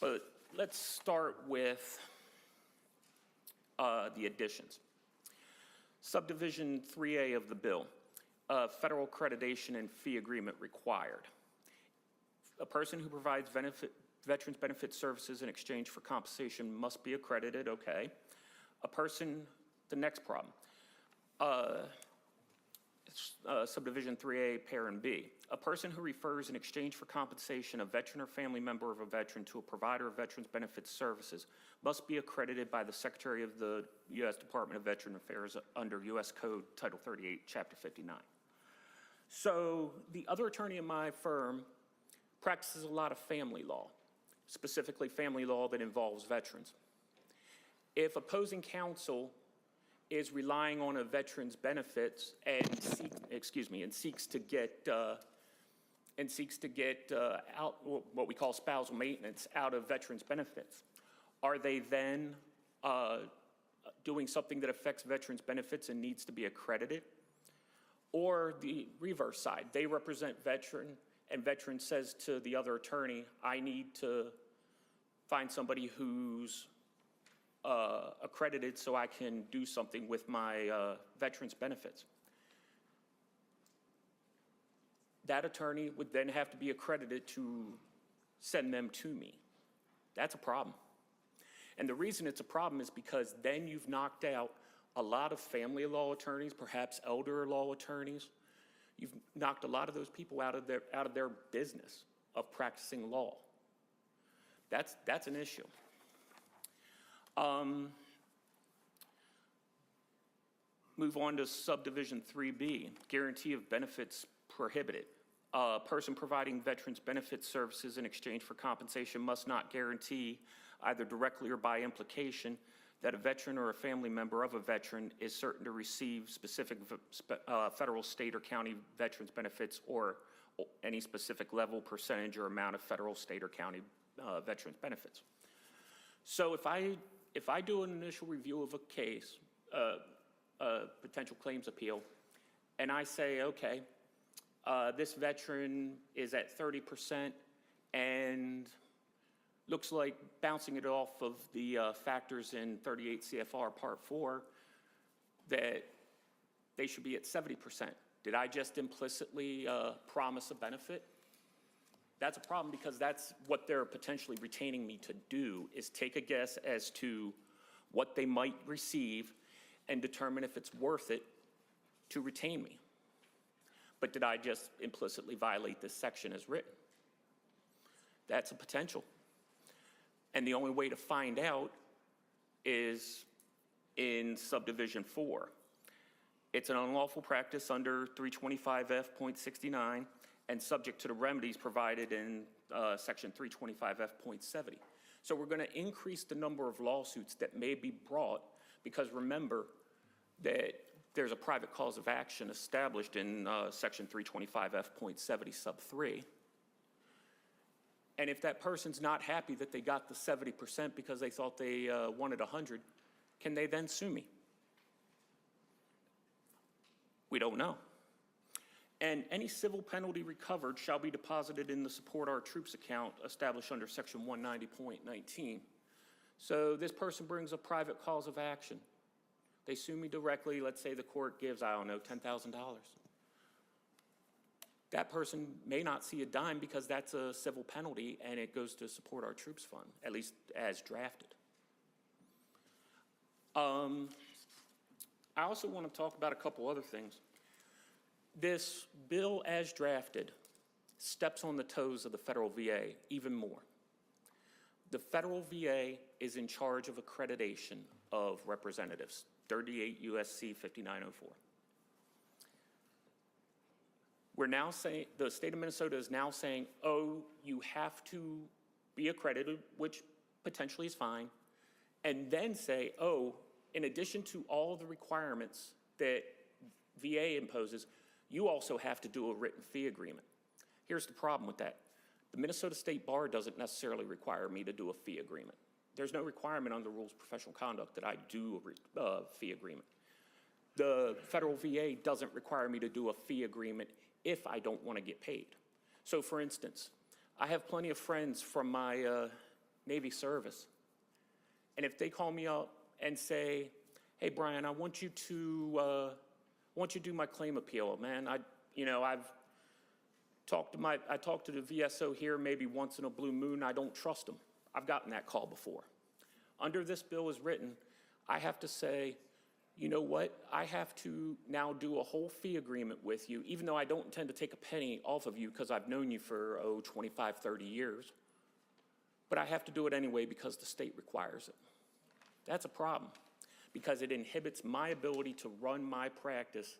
But let's start with the additions. Subdivision 3A of the bill, federal accreditation and fee agreement required. A person who provides veterans benefit services in exchange for compensation must be accredited, okay. The next problem, subdivision 3A, parent B. A person who refers in exchange for compensation a veteran or family member of a veteran to a provider of veterans benefit services must be accredited by the Secretary of the U.S. Department of Veteran Affairs under U.S. Code Title 38, Chapter 59. So the other attorney in my firm practices a lot of family law, specifically family law that involves veterans. If opposing counsel is relying on a veteran's benefits and seeks to get out what we call spousal maintenance out of veterans' benefits, are they then doing something that affects veterans' benefits and needs to be accredited? Or the reverse side, they represent veteran, and veteran says to the other attorney, I need to find somebody who's accredited so I can do something with my veterans' benefits. That attorney would then have to be accredited to send them to me. That's a problem. And the reason it's a problem is because then you've knocked out a lot of family law attorneys, perhaps elder law attorneys. You've knocked a lot of those people out of their business of practicing law. That's an issue. Move on to subdivision 3B, guarantee of benefits prohibited. A person providing veterans benefit services in exchange for compensation must not guarantee, either directly or by implication, that a veteran or a family member of a veteran is certain to receive specific federal, state, or county veterans benefits or any specific level, percentage, or amount of federal, state, or county veterans benefits. So if I do an initial review of a case, a potential claims appeal, and I say, okay, this veteran is at 30% and looks like bouncing it off of the factors in 38 CFR Part 4 that they should be at 70%. Did I just implicitly promise a benefit? That's a problem because that's what they're potentially retaining me to do, is take a guess as to what they might receive and determine if it's worth it to retain me. But did I just implicitly violate this section as written? That's a potential. And the only way to find out is in subdivision 4. It's an unlawful practice under 325F.69 and subject to the remedies provided in section 325F.70. So we're going to increase the number of lawsuits that may be brought, because remember that there's a private cause of action established in section 325F.70 sub 3. And if that person's not happy that they got the 70% because they thought they wanted 100, can they then sue me? We don't know. And any civil penalty recovered shall be deposited in the Support Our Troops account established under section 190.19. So this person brings a private cause of action. They sue me directly. Let's say the court gives, I don't know, $10,000. That person may not see a dime because that's a civil penalty and it goes to Support Our Troops Fund, at least as drafted. I also want to talk about a couple other things. This bill as drafted steps on the toes of the federal VA even more. The federal VA is in charge of accreditation of representatives, 38 U.S.C. 5904. We're now saying, the state of Minnesota is now saying, oh, you have to be accredited, which potentially is fine, and then say, oh, in addition to all the requirements that VA imposes, you also have to do a written fee agreement. Here's the problem with that. The Minnesota State Bar doesn't necessarily require me to do a fee agreement. There's no requirement under the Rules of Professional Conduct that I do a fee agreement. The federal VA doesn't require me to do a fee agreement if I don't want to get paid. So for instance, I have plenty of friends from my Navy service, and if they call me up and say, hey Brian, I want you to do my claim appeal, man. I talk to the VSO here maybe once in a blue moon. I don't trust them. I've gotten that call before. Under this bill as written, I have to say, you know what? I have to now do a whole fee agreement with you, even though I don't intend to take a penny off of you because I've known you for, 25, 30 years. But I have to do it anyway because the state requires it. That's a problem because it inhibits my ability to run my practice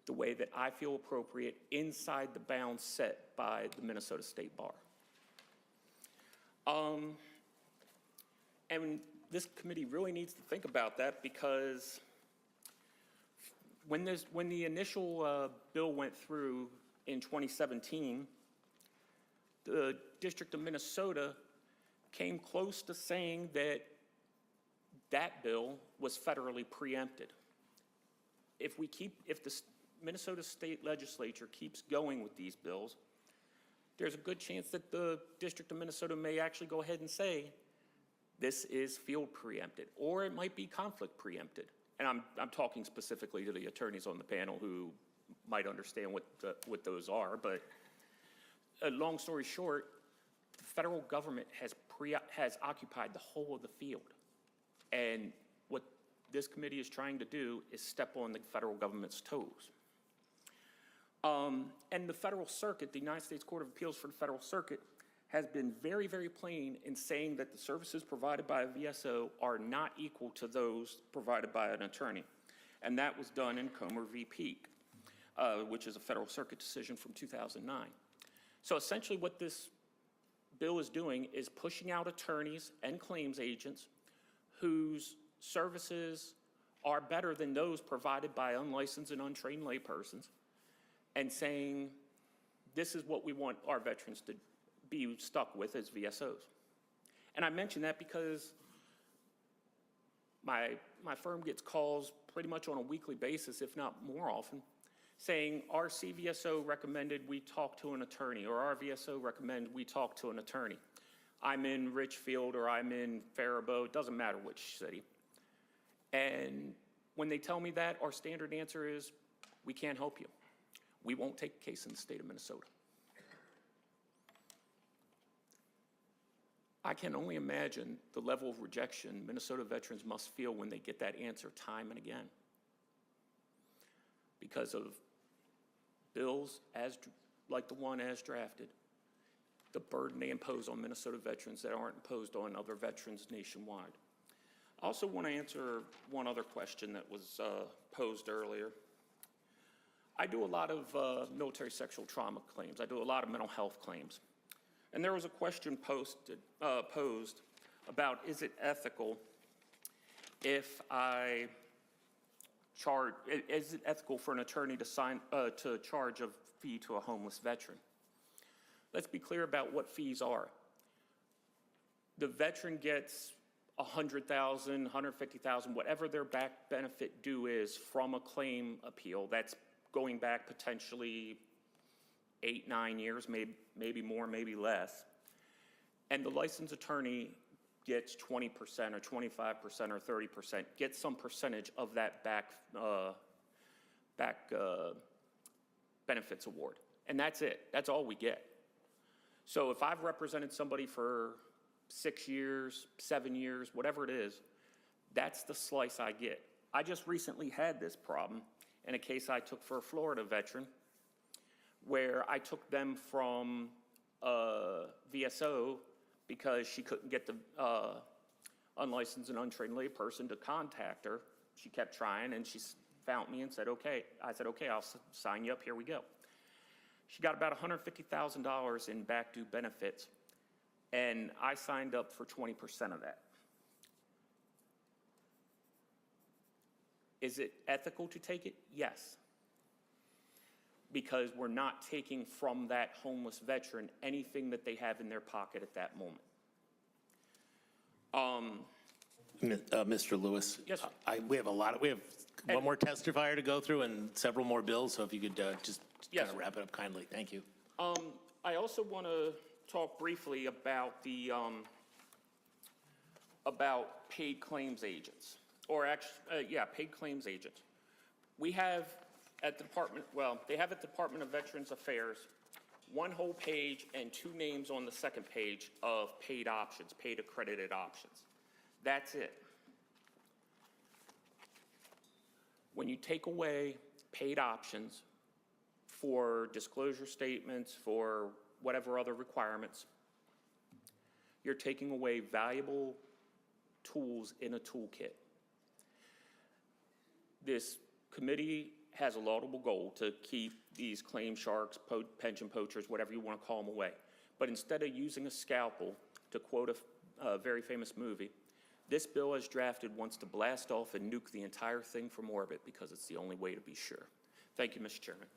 the way that I feel appropriate inside the bounds set by the Minnesota State Bar. And this committee really needs to think about that because when the initial bill went through in 2017, the District of Minnesota came close to saying that that bill was federally preempted. If the Minnesota State Legislature keeps going with these bills, there's a good chance that the District of Minnesota may actually go ahead and say this is field preempted, or it might be conflict preempted. And I'm talking specifically to the attorneys on the panel who might understand what those are, but long story short, the federal government has occupied the whole of the field. And what this committee is trying to do is step on the federal government's toes. And the Federal Circuit, the United States Court of Appeals for the Federal Circuit, has been very, very plain in saying that the services provided by a VSO are not equal to those provided by an attorney. And that was done in Comer v. Peake, which is a Federal Circuit decision from 2009. So essentially what this bill is doing is pushing out attorneys and claims agents whose services are better than those provided by unlicensed and untrained laypersons, and saying this is what we want our veterans to be stuck with as VSOs. And I mention that because my firm gets calls pretty much on a weekly basis, if not more often, saying our CVSO recommended we talk to an attorney, or our VSO recommended we talk to an attorney. I'm in Richfield or I'm in Faribault, it doesn't matter which city. And when they tell me that, our standard answer is, we can't help you. We won't take a case in the state of Minnesota. I can only imagine the level of rejection Minnesota veterans must feel when they get that answer time and again, because of bills like the one as drafted, the burden they impose on Minnesota veterans that aren't imposed on other veterans nationwide. I also want to answer one other question that was posed earlier. I do a lot of military sexual trauma claims. I do a lot of mental health claims. And there was a question posed about, is it ethical if is it ethical for an attorney to charge a fee to a homeless veteran? Let's be clear about what fees are. The veteran gets $100,000, $150,000, whatever their back benefit due is from a claim appeal. That's going back potentially 8, 9 years, maybe more, maybe less. And the licensed attorney gets 20% or 25% or 30%, gets some percentage of that back benefits award. And that's it. That's all we get. So if I've represented somebody for 6 years, 7 years, whatever it is, that's the slice I get. I just recently had this problem in a case I took for a Florida veteran, where I took them from VSO because she couldn't get the unlicensed and untrained layperson to contact her. She kept trying, and she found me and said, okay. I said, okay, I'll sign you up, here we go. She got about $150,000 in back due benefits, and I signed up for 20% of that. Is it ethical to take it? Yes. Because we're not taking from that homeless veteran anything that they have in their pocket at that moment. Mr. Lewis? Yes, sir. We have one more testifier to go through and several more bills, so if you could just kind of wrap it up kindly. Thank you. I also want to talk briefly about the about paid claims agents, or actually, paid claims agents. We have at the Department, they have at the Department of Veterans Affairs one whole page and 2 names on the second page of paid options, paid accredited options. That's it. When you take away paid options for disclosure statements, for whatever other requirements, you're taking away valuable tools in a toolkit. This committee has a laudable goal to keep these claim sharks, pension poachers, whatever you want to call them, away. But instead of using a scalpel, to quote a very famous movie, This bill as drafted wants to blast off and nuke the entire thing from orbit because it's the only way to be sure. Thank you, Mr. Chairman.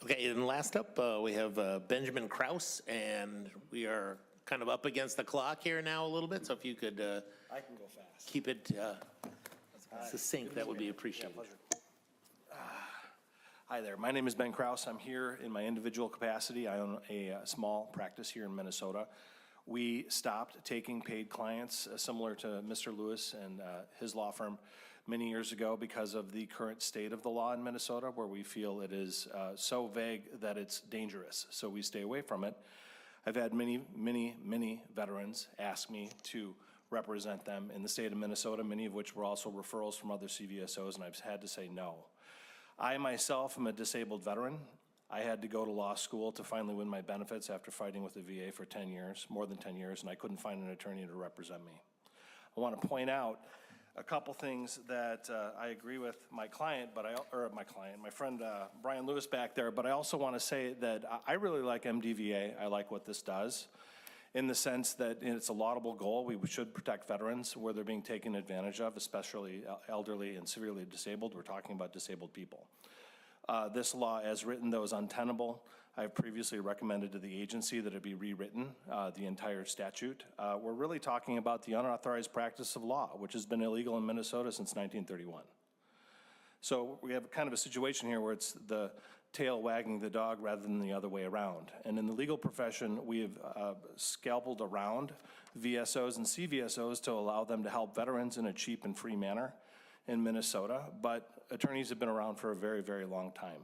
Okay, and last up, we have Benjamin Krause, and we are kind of up against the clock here now a little bit, so if you could I can go fast. keep it succinct, that would be appreciated. Hi there, my name is Ben Krause. I'm here in my individual capacity. I own a small practice here in Minnesota. We stopped taking paid clients similar to Mr. Lewis and his law firm many years ago because of the current state of the law in Minnesota, where we feel it is so vague that it's dangerous. So we stay away from it. I've had many veterans ask me to represent them in the state of Minnesota, many of which were also referrals from other CVSOs, and I've had to say no. I myself am a disabled veteran. I had to go to law school to finally win my benefits after fighting with the VA for 10 years, more than 10 years, and I couldn't find an attorney to represent me. I want to point out a couple things that I agree with my client, my friend Brian Lewis back there, but I also want to say that I really like MDVA. I like what this does in the sense that it's a laudable goal. We should protect veterans where they're being taken advantage of, especially elderly and severely disabled. We're talking about disabled people. This law as written, though, is untenable. I've previously recommended to the agency that it be rewritten, the entire statute. We're really talking about the unauthorized practice of law, which has been illegal in Minnesota since 1931. So we have kind of a situation here where it's the tail wagging the dog rather than the other way around. And in the legal profession, we have scalpeled around VSOs and CVSOs to allow them to help veterans in a cheap and free manner in Minnesota, but attorneys have been around for a very long time.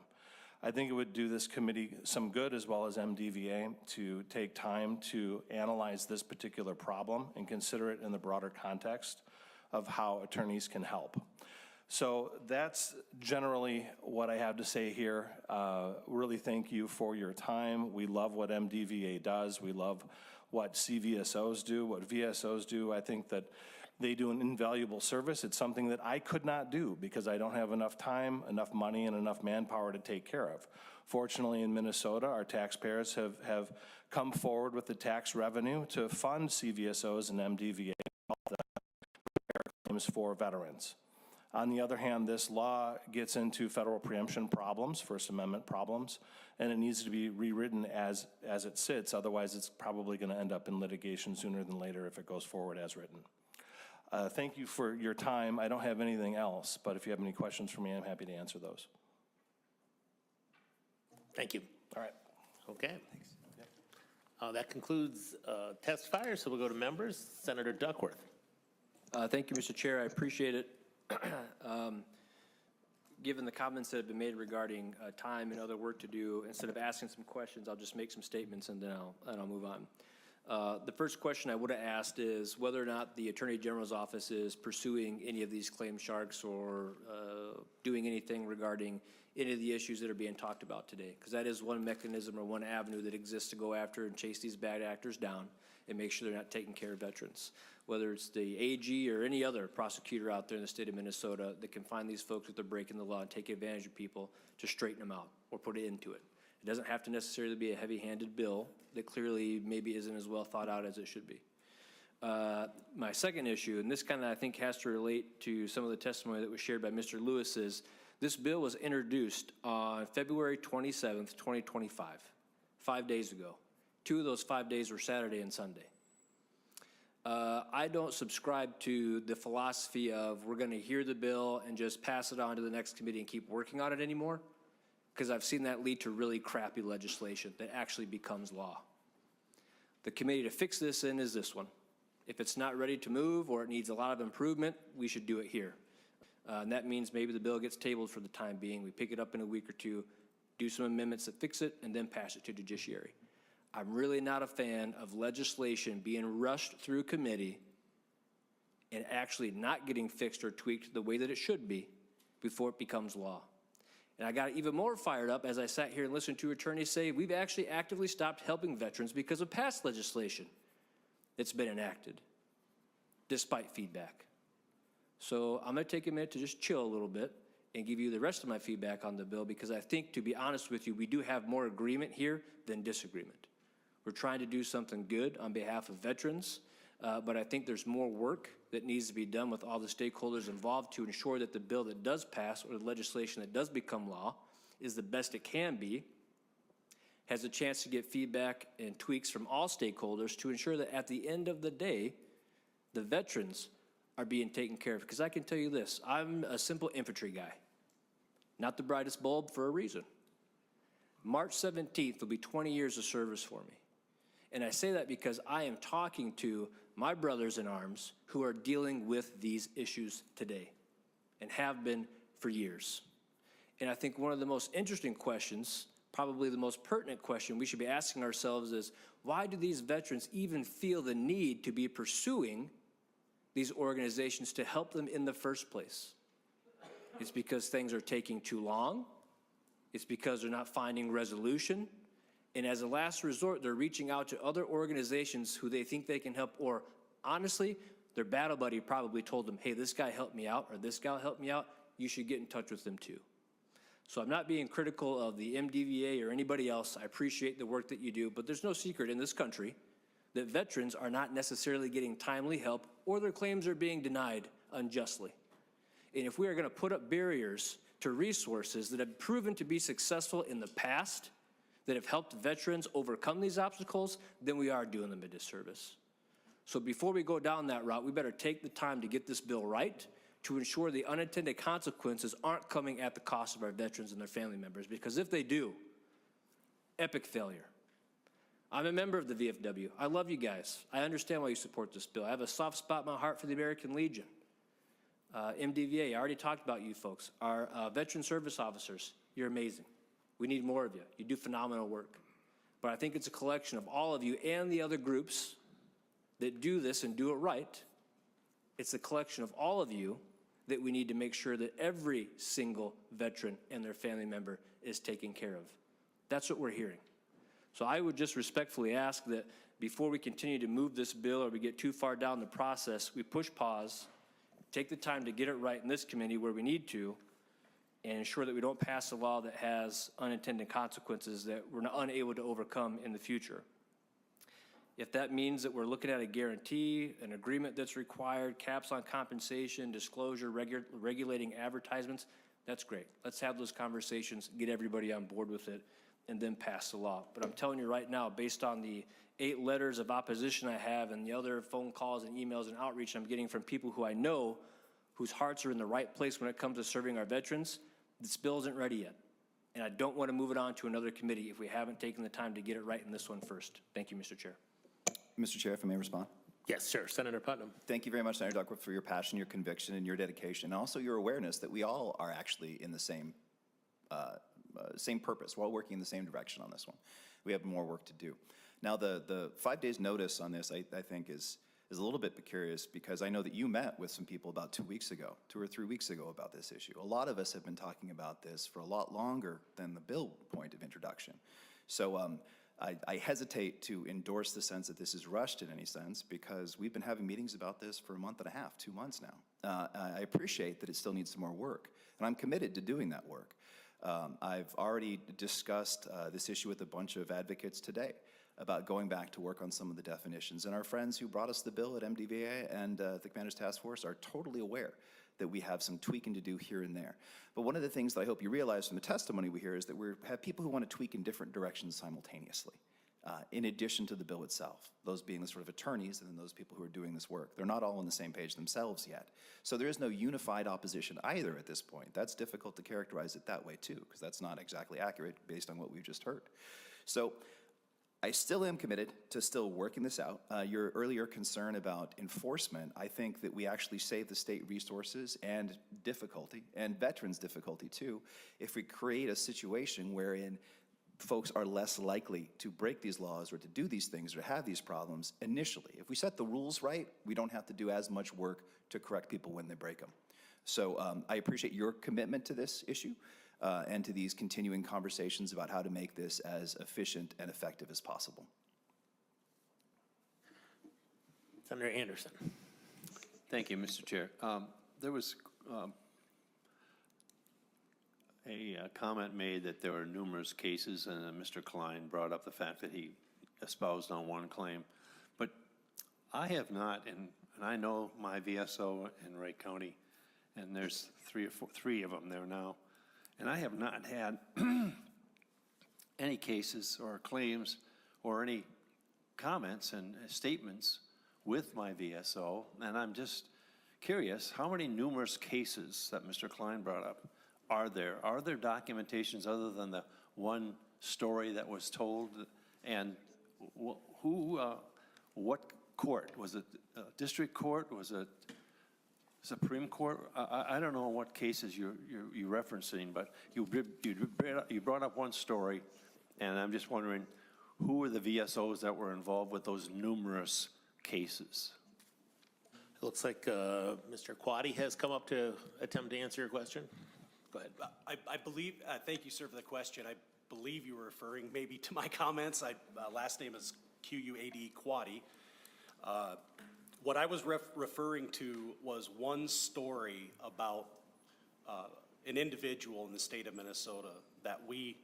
I think it would do this committee some good, as well as MDVA, to take time to analyze this particular problem and consider it in the broader context of how attorneys can help. So that's generally what I have to say here. Really thank you for your time. We love what MDVA does. We love what CVSOs do, what VSOs do. I think that they do an invaluable service. It's something that I could not do because I don't have enough time, enough money, and enough manpower to take care of. Fortunately, in Minnesota, our taxpayers have come forward with the tax revenue to fund CVSOs and MDVA claims for veterans. On the other hand, this law gets into federal preemption problems, First Amendment problems, and it needs to be rewritten as it sits. Otherwise, it's probably going to end up in litigation sooner than later if it goes forward as written. Thank you for your time. I don't have anything else, but if you have any questions for me, I'm happy to answer those. Thank you. All right. Okay. That concludes testifiers, so we'll go to members. Senator Duckworth. Thank you, Mr. Chair. I appreciate it. Given the comments that have been made regarding time and other work to do, instead of asking some questions, I'll just make some statements and then I'll move on. The first question I would have asked is whether or not the Attorney General's office is pursuing any of these claim sharks or doing anything regarding any of the issues that are being talked about today, because that is one mechanism or one avenue that exists to go after and chase these bad actors down and make sure they're not taking care of veterans. Whether it's the AG or any other prosecutor out there in the state of Minnesota that can find these folks that they're breaking the law and take advantage of people to straighten them out or put it into it. It doesn't have to necessarily be a heavy-handed bill that clearly maybe isn't as well thought out as it should be. My second issue, and this kind of I think has to relate to some of the testimony that was shared by Mr. Lewis, is this bill was introduced on February 27th, 2025, 5 days ago. 2 of those 5 days were Saturday and Sunday. I don't subscribe to the philosophy of we're going to hear the bill and just pass it on to the next committee and keep working on it anymore, because I've seen that lead to really crappy legislation that actually becomes law. The committee to fix this in is this one. If it's not ready to move or it needs a lot of improvement, we should do it here. And that means maybe the bill gets tabled for the time being. We pick it up in a week or two, do some amendments that fix it, and then pass it to judiciary. I'm really not a fan of legislation being rushed through committee and actually not getting fixed or tweaked the way that it should be before it becomes law. And I got even more fired up as I sat here and listened to attorneys say we've actually actively stopped helping veterans because of past legislation that's been enacted, despite feedback. So I'm going to take a minute to just chill a little bit and give you the rest of my feedback on the bill, because I think, to be honest with you, we do have more agreement here than disagreement. We're trying to do something good on behalf of veterans, but I think there's more work that needs to be done with all the stakeholders involved to ensure that the bill that does pass or the legislation that does become law is the best it can be, has a chance to get feedback and tweaks from all stakeholders to ensure that at the end of the day, the veterans are being taken care of. Because I can tell you this, I'm a simple infantry guy, not the brightest bulb for a reason. March 17th will be 20 years of service for me. And I say that because I am talking to my brothers in arms who are dealing with these issues today and have been for years. And I think one of the most interesting questions, probably the most pertinent question we should be asking ourselves is, why do these veterans even feel the need to be pursuing these organizations to help them in the first place? It's because things are taking too long. It's because they're not finding resolution. And as a last resort, they're reaching out to other organizations who they think they can help, or honestly, their battle buddy probably told them, hey, this guy helped me out, or this gal helped me out, you should get in touch with them too. So I'm not being critical of the MDVA or anybody else. I appreciate the work that you do, but there's no secret in this country that veterans are not necessarily getting timely help or their claims are being denied unjustly. And if we are going to put up barriers to resources that have proven to be successful in the past, that have helped veterans overcome these obstacles, then we are doing them a disservice. So before we go down that route, we better take the time to get this bill right, to ensure the unintended consequences aren't coming at the cost of our veterans and their family members, because if they do, epic failure. I'm a member of the VFW. I love you guys. I understand why you support this bill. I have a soft spot in my heart for the American Legion. MDVA, I already talked about you folks. Our veteran service officers, you're amazing. We need more of you. You do phenomenal work. But I think it's a collection of all of you and the other groups that do this and do it right. It's a collection of all of you that we need to make sure that every single veteran and their family member is taken care of. That's what we're hearing. So I would just respectfully ask that before we continue to move this bill or we get too far down the process, we push pause, take the time to get it right in this committee where we need to, and ensure that we don't pass a law that has unintended consequences that we're unable to overcome in the future. If that means that we're looking at a guarantee, an agreement that's required, caps on compensation, disclosure, regulating advertisements, that's great. Let's have those conversations, get everybody on board with it, and then pass the law. But I'm telling you right now, based on the 8 letters of opposition I have and the other phone calls and emails and outreach I'm getting from people who I know whose hearts are in the right place when it comes to serving our veterans, this bill isn't ready yet. And I don't want to move it on to another committee if we haven't taken the time to get it right in this one first. Thank you, Mr. Chair. Mr. Chair, if I may respond. Yes, sir. Senator Putnam. Thank you very much, Senator Duckworth, for your passion, your conviction, and your dedication, and also your awareness that we all are actually in the same purpose. We're all working in the same direction on this one. We have more work to do. Now, the 5 days notice on this, I think, is a little bit precarious because I know that you met with some people about 2 or 3 weeks ago about this issue. A lot of us have been talking about this for a lot longer than the bill point of introduction. So I hesitate to endorse the sense that this is rushed in any sense because we've been having meetings about this for a month and a half, 2 months now. I appreciate that it still needs some more work, and I'm committed to doing that work. I've already discussed this issue with a bunch of advocates today about going back to work on some of the definitions. And our friends who brought us the bill at MDVA and the Commander's Task Force are totally aware that we have some tweaking to do here and there. But one of the things that I hope you realize from the testimony we hear is that we have people who want to tweak in different directions simultaneously, in addition to the bill itself, those being the sort of attorneys and then those people who are doing this work. They're not all on the same page themselves yet. So there is no unified opposition either at this point. That's difficult to characterize it that way too, because that's not exactly accurate based on what we've just heard. So I still am committed to still working this out. Your earlier concern about enforcement, I think that we actually save the state resources and difficulty, and veterans' difficulty too, if we create a situation wherein folks are less likely to break these laws or to do these things or have these problems initially. If we set the rules right, we don't have to do as much work to correct people when they break them. So I appreciate your commitment to this issue. And to these continuing conversations about how to make this as efficient and effective as possible. Senator Anderson. Thank you, Mr. Chair. There was a comment made that there were numerous cases, and Mr. Klein brought up the fact that he espoused on one claim. But I have not, and I know my VSO in Wright County, and there's three of them there now, and I have not had any cases or claims or any comments and statements with my VSO, and I'm just curious, how many numerous cases that Mr. Klein brought up are there? Are there documentations other than the one story that was told? And what court? Was it district court? Was it Supreme Court? I don't know what cases you're referencing, but you brought up one story, and I'm just wondering, who were the VSOs that were involved with those numerous cases? It looks like Mr. Quaddy has come up to attempt to answer your question. Go ahead. I believe, thank you, sir, for the question. I believe you were referring maybe to my comments. Last name is Quad, Quaddy. What I was referring to was one story about an individual in the state of Minnesota that we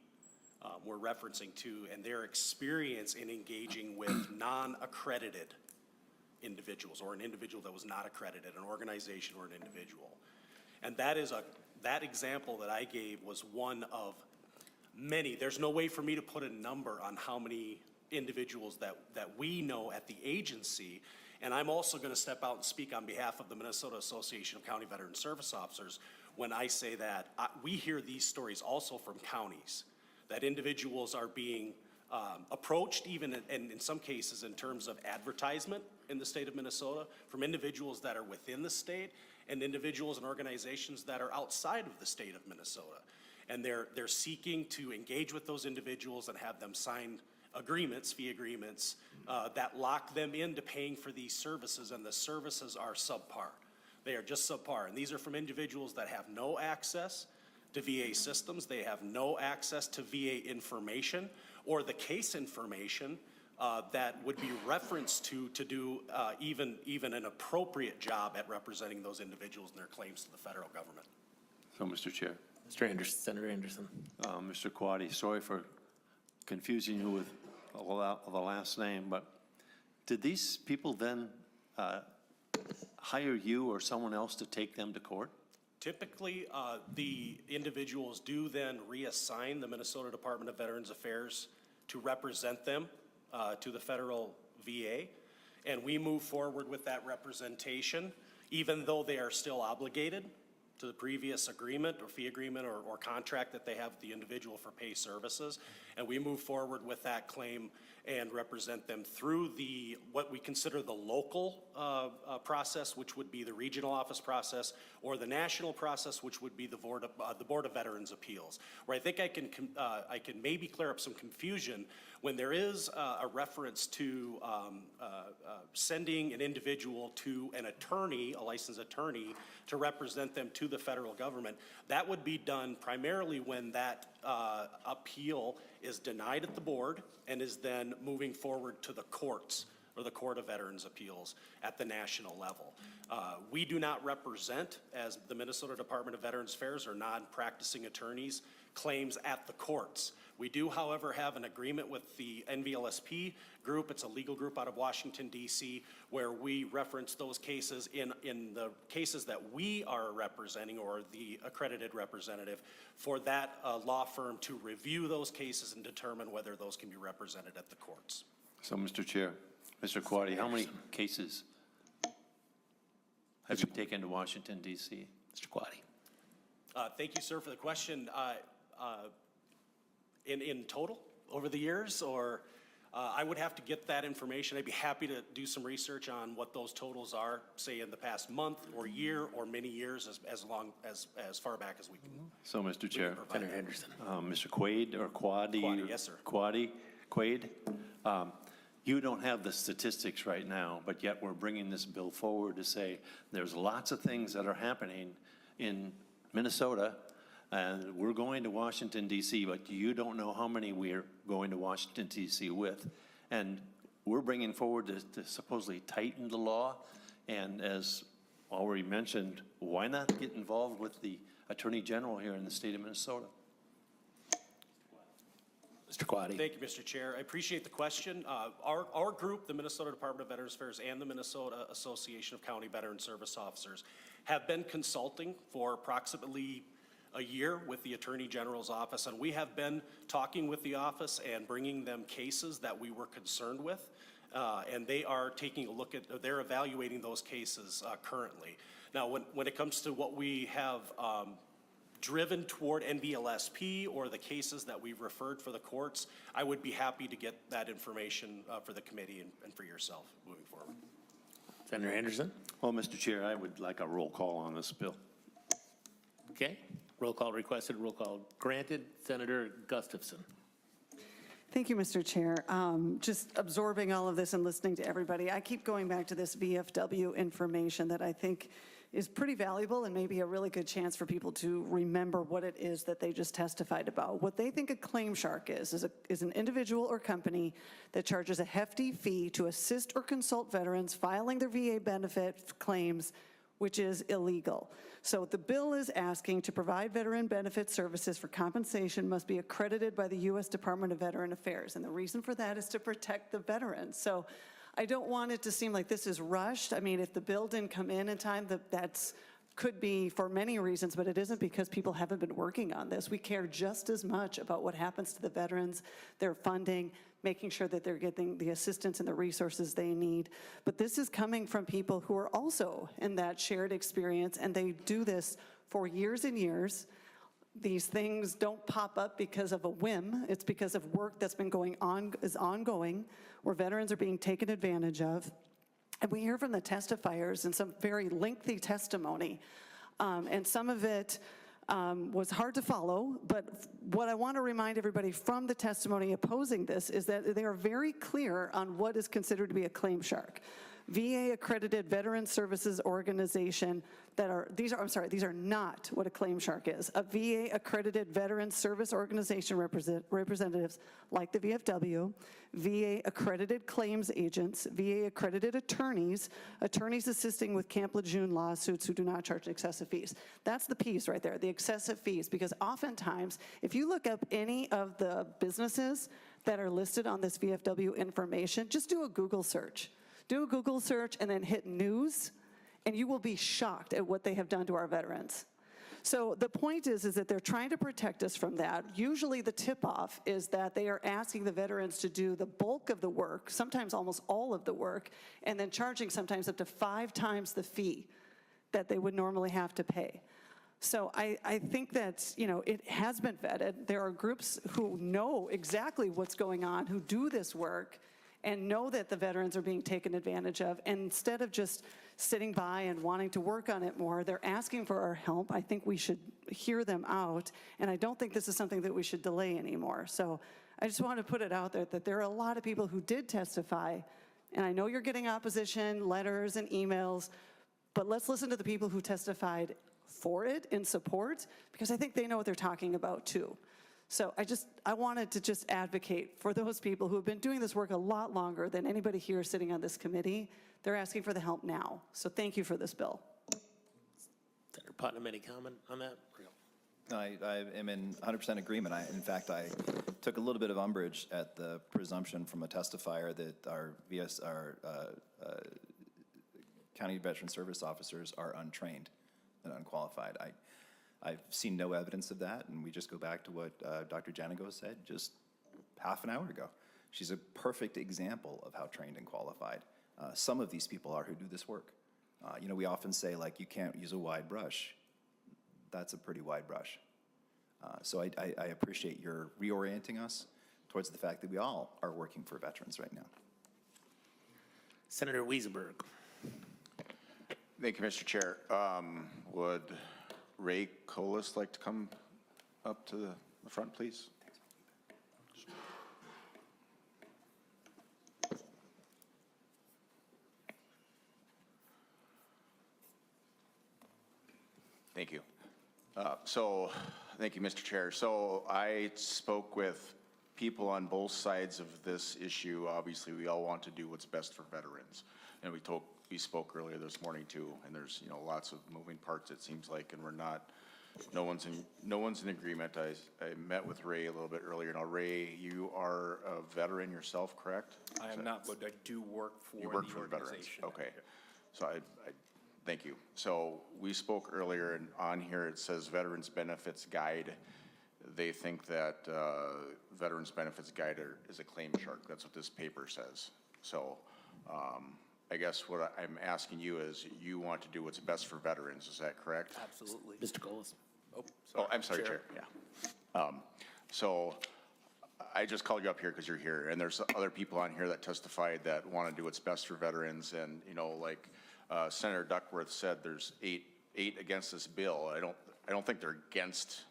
were referencing to, and their experience in engaging with non-accredited individuals, or an individual that was not accredited, an organization or an individual. And that example that I gave was one of many. There's no way for me to put a number on how many individuals that we know at the agency. And I'm also going to step out and speak on behalf of the Minnesota Association of County Veteran Service Officers when I say that we hear these stories also from counties, that individuals are being approached, even in some cases in terms of advertisement in the state of Minnesota, from individuals that are within the state and individuals and organizations that are outside of the state of Minnesota. And they're seeking to engage with those individuals and have them sign agreements, fee agreements, that lock them into paying for these services, and the services are subpar. They are just subpar. And these are from individuals that have no access to VA systems. They have no access to VA information or the case information that would be referenced to do even an appropriate job at representing those individuals and their claims to the federal government. So, Mr. Chair. Mr. Anderson, Senator Anderson. Mr. Quaddy, sorry for confusing you with the last name, but did these people then hire you or someone else to take them to court? Typically, the individuals do then reassign the Minnesota Department of Veterans Affairs to represent them to the federal VA, and we move forward with that representation, even though they are still obligated to the previous agreement or fee agreement or contract that they have with the individual for pay services. And we move forward with that claim and represent them through what we consider the local process, which would be the regional office process, or the national process, which would be the Board of Veterans Appeals. Where I think I can maybe clear up some confusion when there is a reference to sending an individual to an attorney, a licensed attorney, to represent them to the federal government. That would be done primarily when that appeal is denied at the board and is then moving forward to the courts or the Court of Veterans Appeals at the national level. We do not represent, as the Minnesota Department of Veterans Affairs or non-practicing attorneys, claims at the courts. We do, however, have an agreement with the NVLSP group. It's a legal group out of Washington, D.C., where we reference those cases in the cases that we are representing, or the accredited representative for that law firm to review those cases and determine whether those can be represented at the courts. So, Mr. Chair, Mr. Quaddy, how many cases have you taken to Washington, D.C.? Mr. Quaddy. Thank you, sir, for the question. In total, over the years, or I would have to get that information. I'd be happy to do some research on what those totals are, say in the past month or year or many years, as far back as we can. So, Mr. Chair. Senator Anderson. Mr. Quaid or Quaddy? Quaddy, yes, sir. Quaid, you don't have the statistics right now, but yet we're bringing this bill forward to say there's lots of things that are happening in Minnesota, and we're going to Washington, D.C., but you don't know how many we're going to Washington, D.C. with. And we're bringing forward to supposedly tighten the law. And as already mentioned, why not get involved with the Attorney General here in the state of Minnesota? Mr. Quaddy. Thank you, Mr. Chair. I appreciate the question. Our group, the Minnesota Department of Veterans Affairs and the Minnesota Association of County Veteran Service Officers, have been consulting for approximately a year with the Attorney General's office, and we have been talking with the office and bringing them cases that we were concerned with, and they are taking a look at, they're evaluating those cases currently. Now, when it comes to what we have driven toward NVLSP or the cases that we've referred for the courts, I would be happy to get that information for the committee and for yourself moving forward. Senator Anderson. Well, Mr. Chair, I would like a roll call on this bill. Okay. Roll call requested, roll call granted. Senator Gustafson. Thank you, Mr. Chair. Just absorbing all of this and listening to everybody, I keep going back to this VFW information that I think is pretty valuable and maybe a really good chance for people to remember what it is that they just testified about. What they think a claim shark is an individual or company that charges a hefty fee to assist or consult veterans filing their VA benefit claims, which is illegal. So the bill is asking to provide veteran benefit services for compensation must be accredited by the U.S. Department of Veteran Affairs. And the reason for that is to protect the veterans. So I don't want it to seem like this is rushed. I mean, if the bill didn't come in time, that's could be for many reasons, but it isn't because people haven't been working on this. We care just as much about what happens to the veterans, their funding, making sure that they're getting the assistance and the resources they need. But this is coming from people who are also in that shared experience, and they do this for years and years. These things don't pop up because of a whim. It's because of work that's been going on, is ongoing, where veterans are being taken advantage of. And we hear from the testifiers in some very lengthy testimony, and some of it was hard to follow, but what I want to remind everybody from the testimony opposing this is that they are very clear on what is considered to be a claim shark. VA-accredited Veteran Services Organization these are not what a claim shark is. A VA-accredited Veteran Service Organization representatives like the VFW, VA-accredited claims agents, VA-accredited attorneys assisting with Camp Lejeune lawsuits who do not charge excessive fees. That's the piece right there, the excessive fees, because oftentimes, if you look up any of the businesses that are listed on this VFW information, just do a Google search. Do a Google search and then hit news, and you will be shocked at what they have done to our veterans. So the point is that they're trying to protect us from that. Usually the tip-off is that they are asking the veterans to do the bulk of the work, sometimes almost all of the work, and then charging sometimes up to 5 times the fee that they would normally have to pay. So I think that, you know, it has been vetted. There are groups who know exactly what's going on, who do this work, and know that the veterans are being taken advantage of. And instead of just sitting by and wanting to work on it more, they're asking for our help. I think we should hear them out, and I don't think this is something that we should delay anymore. So I just want to put it out there that there are a lot of people who did testify, and I know you're getting opposition, letters and emails, but let's listen to the people who testified for it in support, because I think they know what they're talking about too. So I wanted to just advocate for those people who have been doing this work a lot longer than anybody here sitting on this committee. They're asking for the help now. So thank you for this bill. Senator Putnam, any comment on that? I am in 100% agreement. In fact, I took a little bit of umbrage at the presumption from a testifier that our county veteran service officers are untrained and unqualified. I've seen no evidence of that, and we just go back to what Dr. Janigo said just half an hour ago. She's a perfect example of how trained and qualified some of these people are who do this work. You know, we often say, like, you can't use a wide brush. That's a pretty wide brush. So I appreciate your reorienting us towards the fact that we all are working for veterans right now. Senator Wiesenberg. Thank you, Mr. Chair. Would Ray Kohls like to come up to the front, please? Thank you. Thank you, Mr. Chair. So I spoke with people on both sides of this issue. Obviously, we all want to do what's best for veterans. And we spoke earlier this morning too, and there's, you know, lots of moving parts, it seems like, and we're not no one's in agreement. I met with Ray a little bit earlier. Now, Ray, you are a veteran yourself, correct? I am not, but I do work for You work the for the veterans, organization. okay. So I, thank you. So we spoke earlier, and on here it says Veterans Benefits Guide. They think that Veterans Benefits Guide is a claim shark. That's what this paper says. So I guess what I'm asking you is, you want to do what's best for veterans, is that correct? Absolutely. Mr. Kohls. Oh, I'm sorry, Chair, yeah. So I just called you up here because you're here, and there's other people on here that testified that want to do what's best for veterans, and, you know, like Senator Duckworth said, there's eight against this bill. I don't think they're against,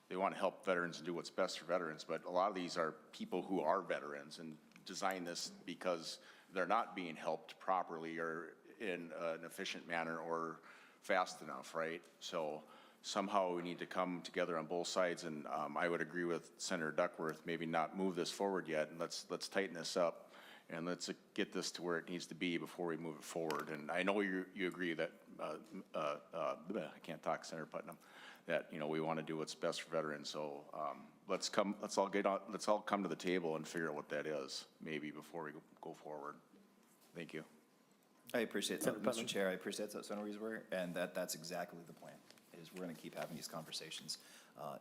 they want to help veterans and do what's best for veterans, but a lot of these are people who are veterans and design this because they're not being helped properly or in an efficient manner or fast enough, right? So somehow we need to come together on both sides, and I would agree with Senator Duckworth, maybe not move this forward yet, and let's tighten this up, and let's get this to where it needs to be before we move it forward. And I know you agree that, I can't talk, Senator Putnam, that, you know, we want to do what's best for veterans. So let's all come to the table and figure out what that is, maybe before we go forward. Thank you. I appreciate that, Mr. Chair. I appreciate that, Senator Reesberg, and that's exactly the plan, is we're going to keep having these conversations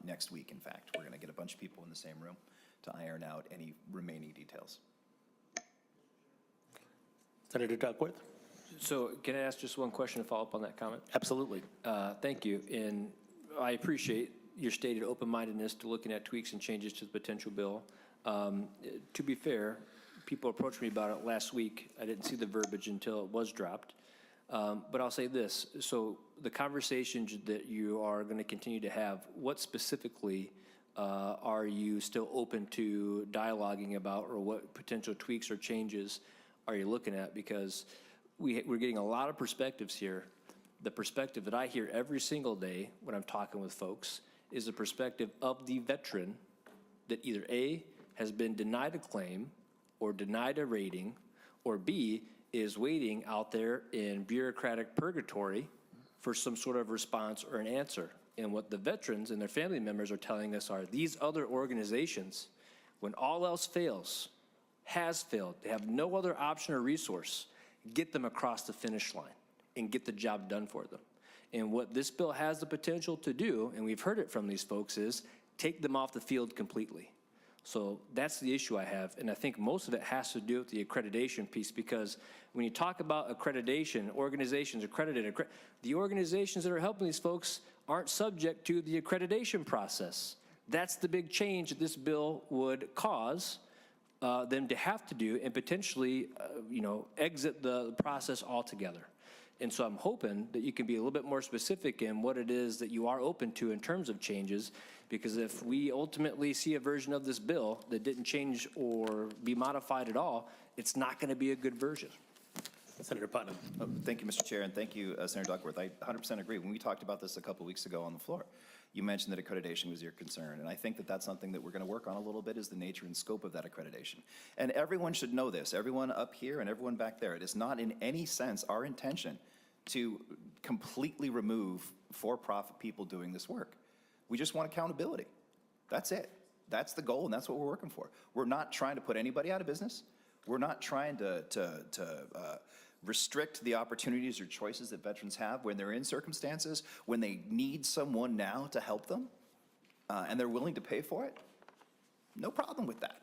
next week. In fact, we're going to get a bunch of people in the same room to iron out any remaining details. Senator Duckworth? So can I ask just one question to follow up on that comment? Absolutely. Thank you. And I appreciate your stated open-mindedness to looking at tweaks and changes to the potential bill. To be fair, people approached me about it last week. I didn't see the verbiage until it was dropped. But I'll say this. So the conversations that you are going to continue to have, what specifically are you still open to dialoguing about, or what potential tweaks or changes are you looking at? Because we're getting a lot of perspectives here. The perspective that I hear every single day when I'm talking with folks is the perspective of the veteran that either A, has been denied a claim or denied a rating, or B, is waiting out there in bureaucratic purgatory for some sort of response or an answer. And what the veterans and their family members are telling us are these other organizations, when all else fails, has failed, they have no other option or resource, get them across the finish line and get the job done for them. And what this bill has the potential to do, and we've heard it from these folks, is take them off the field completely. So that's the issue I have, and I think most of it has to do with the accreditation piece, because when you talk about accreditation, organizations accredited, the organizations that are helping these folks aren't subject to the accreditation process. That's the big change that this bill would cause them to have to do, and potentially, exit the process altogether. And so I'm hoping that you can be a little bit more specific in what it is that you are open to in terms of changes, because if we ultimately see a version of this bill that didn't change or be modified at all, it's not going to be a good version. Senator Putnam. Thank you, Mr. Chair, and thank you, Senator Duckworth. I 100% agree. When we talked about this a couple weeks ago on the floor, you mentioned that accreditation was your concern, and I think that that's something that we're going to work on a little bit, is the nature and scope of that accreditation. And everyone should know this, everyone up here and everyone back there. It is not in any sense our intention to completely remove for-profit people doing this work. We just want accountability. That's it. That's the goal, and that's what we're working for. We're not trying to put anybody out of business. We're not trying to restrict the opportunities or choices that veterans have when they're in circumstances when they need someone now to help them, and they're willing to pay for it. No problem with that.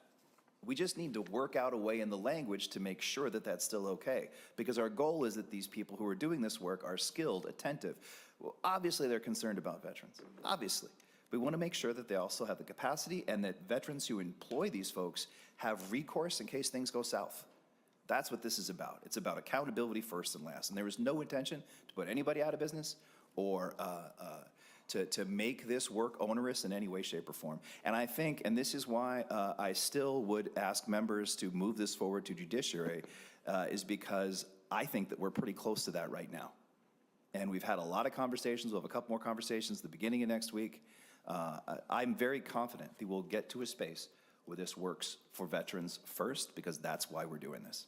We just need to work out a way in the language to make sure that that's still okay, because our goal is that these people who are doing this work are skilled, attentive. Well, obviously they're concerned about veterans, obviously. We want to make sure that they also have the capacity, and that veterans who employ these folks have recourse in case things go south. That's what this is about. It's about accountability first and last, and there is no intention to put anybody out of business or to make this work onerous in any way, shape, or form. And I think, and this is why I still would ask members to move this forward to judiciary, is because I think that we're pretty close to that right now. And we've had a lot of conversations. We'll have a couple more conversations at the beginning of next week. I'm very confident that we'll get to a space where this works for veterans first, because that's why we're doing this.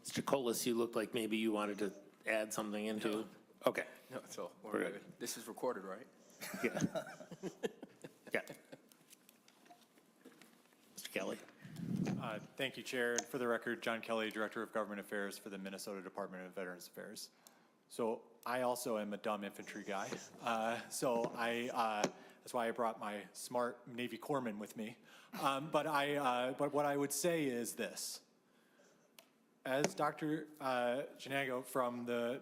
Mr. Kohls, you looked like maybe you wanted to add something into. Okay. No, so we're good. This is recorded, right? Yeah. Yeah. Mr. Kelly? Thank you, Chair. And for the record, John Kelly, Director of Government Affairs for the Minnesota Department of Veterans Affairs. So I also am a dumb infantry guy. That's why I brought my smart Navy corpsman with me. But what I would say is this. As Dr. Janago from the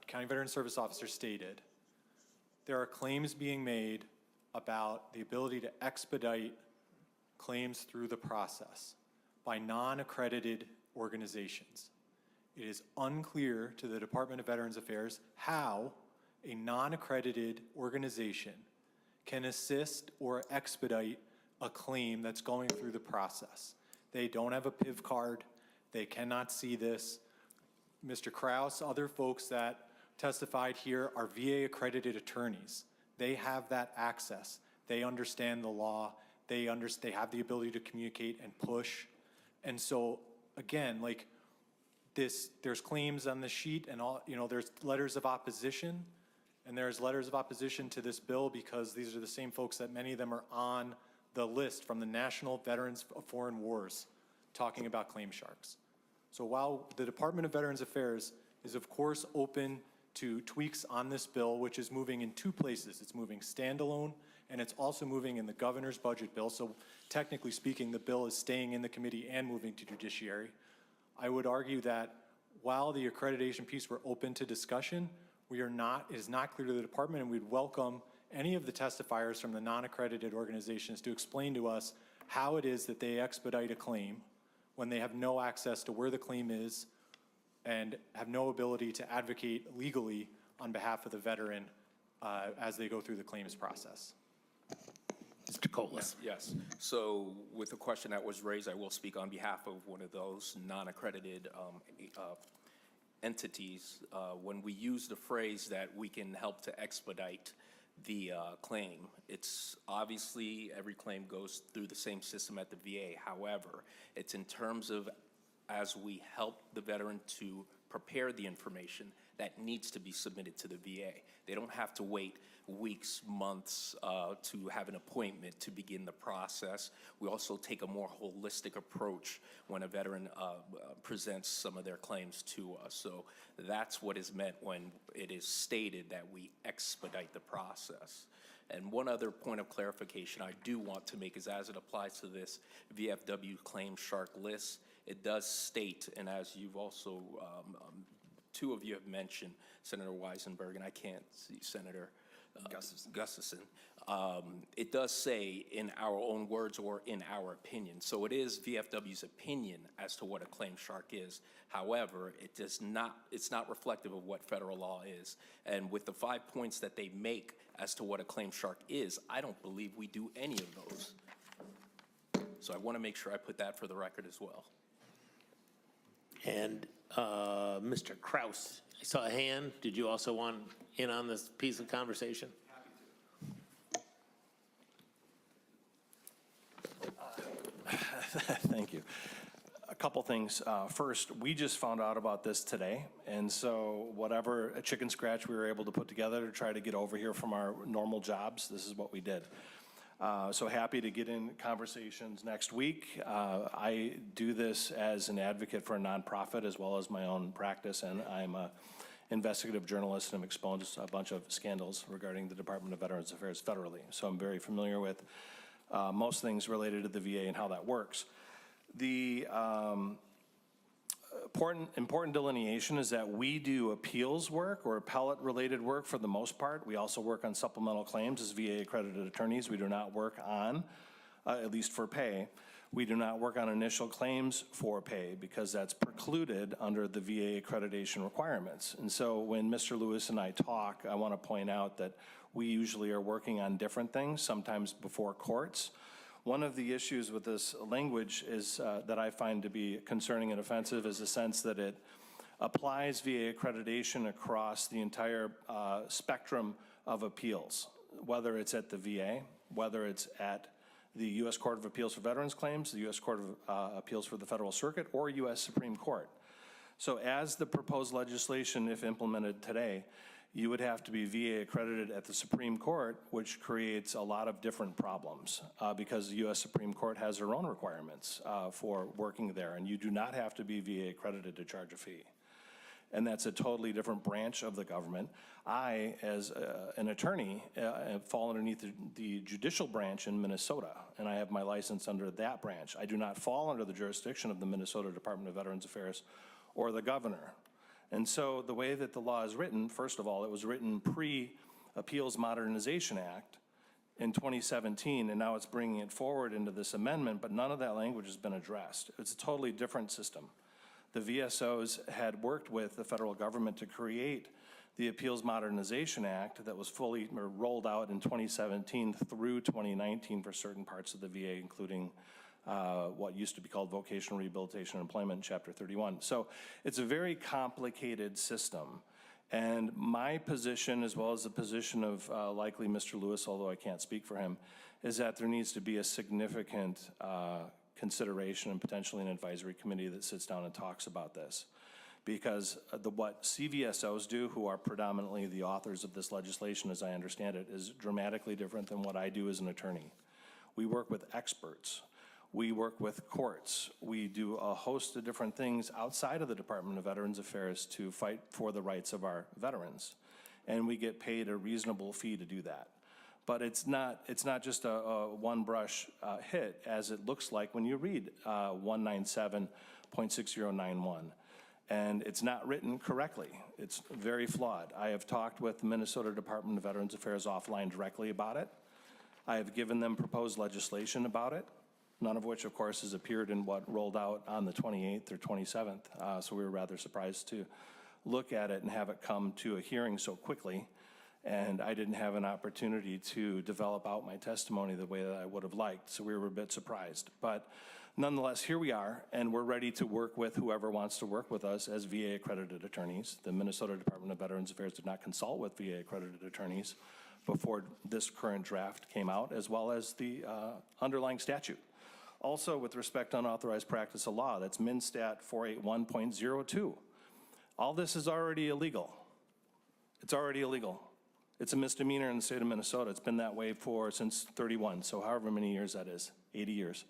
County Veteran Service Officer stated, there are claims being made about the ability to expedite claims through the process by non-accredited organizations. It is unclear to the Department of Veterans Affairs how a non-accredited organization can assist or expedite a claim that's going through the process. They don't have a PIV card. They cannot see this. Mr. Krause, other folks that testified here are VA-accredited attorneys. They have that access. They understand the law. They have the ability to communicate and push. And so, again, like there's claims on the sheet and all, there's letters of opposition, and there's letters of opposition to this bill because these are the same folks that many of them are on the list from the National Veterans of Foreign Wars talking about claim sharks. So while the Department of Veterans Affairs is of course open to tweaks on this bill, which is moving in two places. It's moving standalone, and it's also moving in the governor's budget bill. So technically speaking, the bill is staying in the committee and moving to judiciary. I would argue that while the accreditation piece we're open to discussion, it is not clear to the department, and we'd welcome any of the testifiers from the non-accredited organizations to explain to us how it is that they expedite a claim when they have no access to where the claim is and have no ability to advocate legally on behalf of the veteran as they go through the claims process. Mr. Kohls? Yes. So with the question that was raised, I will speak on behalf of one of those non-accredited entities. When we use the phrase that we can help to expedite the claim, it's obviously every claim goes through the same system at the VA. However, it's in terms of as we help the veteran to prepare the information that needs to be submitted to the VA. They don't have to wait weeks, months to have an appointment to begin the process. We also take a more holistic approach when a veteran presents some of their claims to us. So that's what is meant when it is stated that we expedite the process. And one other point of clarification I do want to make is as it applies to this VFW claim shark list, it does state, and as you've also, two of you have mentioned, Senator Weisenberg, and I can't see Senator Gustafson. It does say in our own words or in our opinion. So it is VFW's opinion as to what a claim shark is. However, it's not reflective of what federal law is. And with the 5 points that they make as to what a claim shark is, I don't believe we do any of those. So I want to make sure I put that for the record as well. And Mr. Krause, I saw a hand. Did you also want in on this piece of conversation? Thank you. A couple things. First, we just found out about this today, and so whatever a chicken scratch we were able to put together to try to get over here from our normal jobs, this is what we did. So happy to get in conversations next week. I do this as an advocate for a nonprofit as well as my own practice, and I'm an investigative journalist and I'm exposed to a bunch of scandals regarding the Department of Veterans Affairs federally. So I'm very familiar with most things related to the VA and how that works. The important delineation is that we do appeals work or appellate-related work for the most part. We also work on supplemental claims as VA-accredited attorneys. We do not work on, at least for pay, we do not work on initial claims for pay because that's precluded under the VA accreditation requirements. And so when Mr. Lewis and I talk, I want to point out that we usually are working on different things, sometimes before courts. One of the issues with this language is that I find to be concerning and offensive is the sense that it applies VA accreditation across the entire spectrum of appeals, whether it's at the VA, whether it's at the U.S. Court of Appeals for Veterans Claims, the U.S. Court of Appeals for the Federal Circuit, or U.S. Supreme Court. So as the proposed legislation, if implemented today, you would have to be VA accredited at the Supreme Court, which creates a lot of different problems because the U.S. Supreme Court has their own requirements for working there, and you do not have to be VA accredited to charge a fee. And that's a totally different branch of the government. I, as an attorney, fall underneath the judicial branch in Minnesota, and I have my license under that branch. I do not fall under the jurisdiction of the Minnesota Department of Veterans Affairs or the governor. And so the way that the law is written, first of all, it was written pre-Appeals Modernization Act in 2017, and now it's bringing it forward into this amendment, but none of that language has been addressed. It's a totally different system. The VSOs had worked with the federal government to create the Appeals Modernization Act that was fully rolled out in 2017 through 2019 for certain parts of the VA, including what used to be called Vocational Rehabilitation and Employment in Chapter 31. So it's a very complicated system. And my position, as well as the position of likely Mr. Lewis, although I can't speak for him, is that there needs to be a significant consideration and potentially an advisory committee that sits down and talks about this. Because what CVSOs do, who are predominantly the authors of this legislation, as I understand it, is dramatically different than what I do as an attorney. We work with experts. We work with courts. We do a host of different things outside of the Department of Veterans Affairs to fight for the rights of our veterans. And we get paid a reasonable fee to do that. But it's not just a one-brush hit, as it looks like when you read 197.6091. And it's not written correctly. It's very flawed. I have talked with the Minnesota Department of Veterans Affairs offline directly about it. I have given them proposed legislation about it, none of which, of course, has appeared in what rolled out on the 28th or 27th. So we were rather surprised to look at it and have it come to a hearing so quickly. And I didn't have an opportunity to develop out my testimony the way that I would have liked. So we were a bit surprised. But nonetheless, here we are, and we're ready to work with whoever wants to work with us as VA-accredited attorneys. The Minnesota Department of Veterans Affairs did not consult with VA-accredited attorneys before this current draft came out, as well as the underlying statute. Also, with respect to unauthorized practice of law, that's MnStat 481.02. All this is already illegal. It's already illegal. It's a misdemeanor in the state of Minnesota. It's been that way since 31, so however many years that is, 80 years.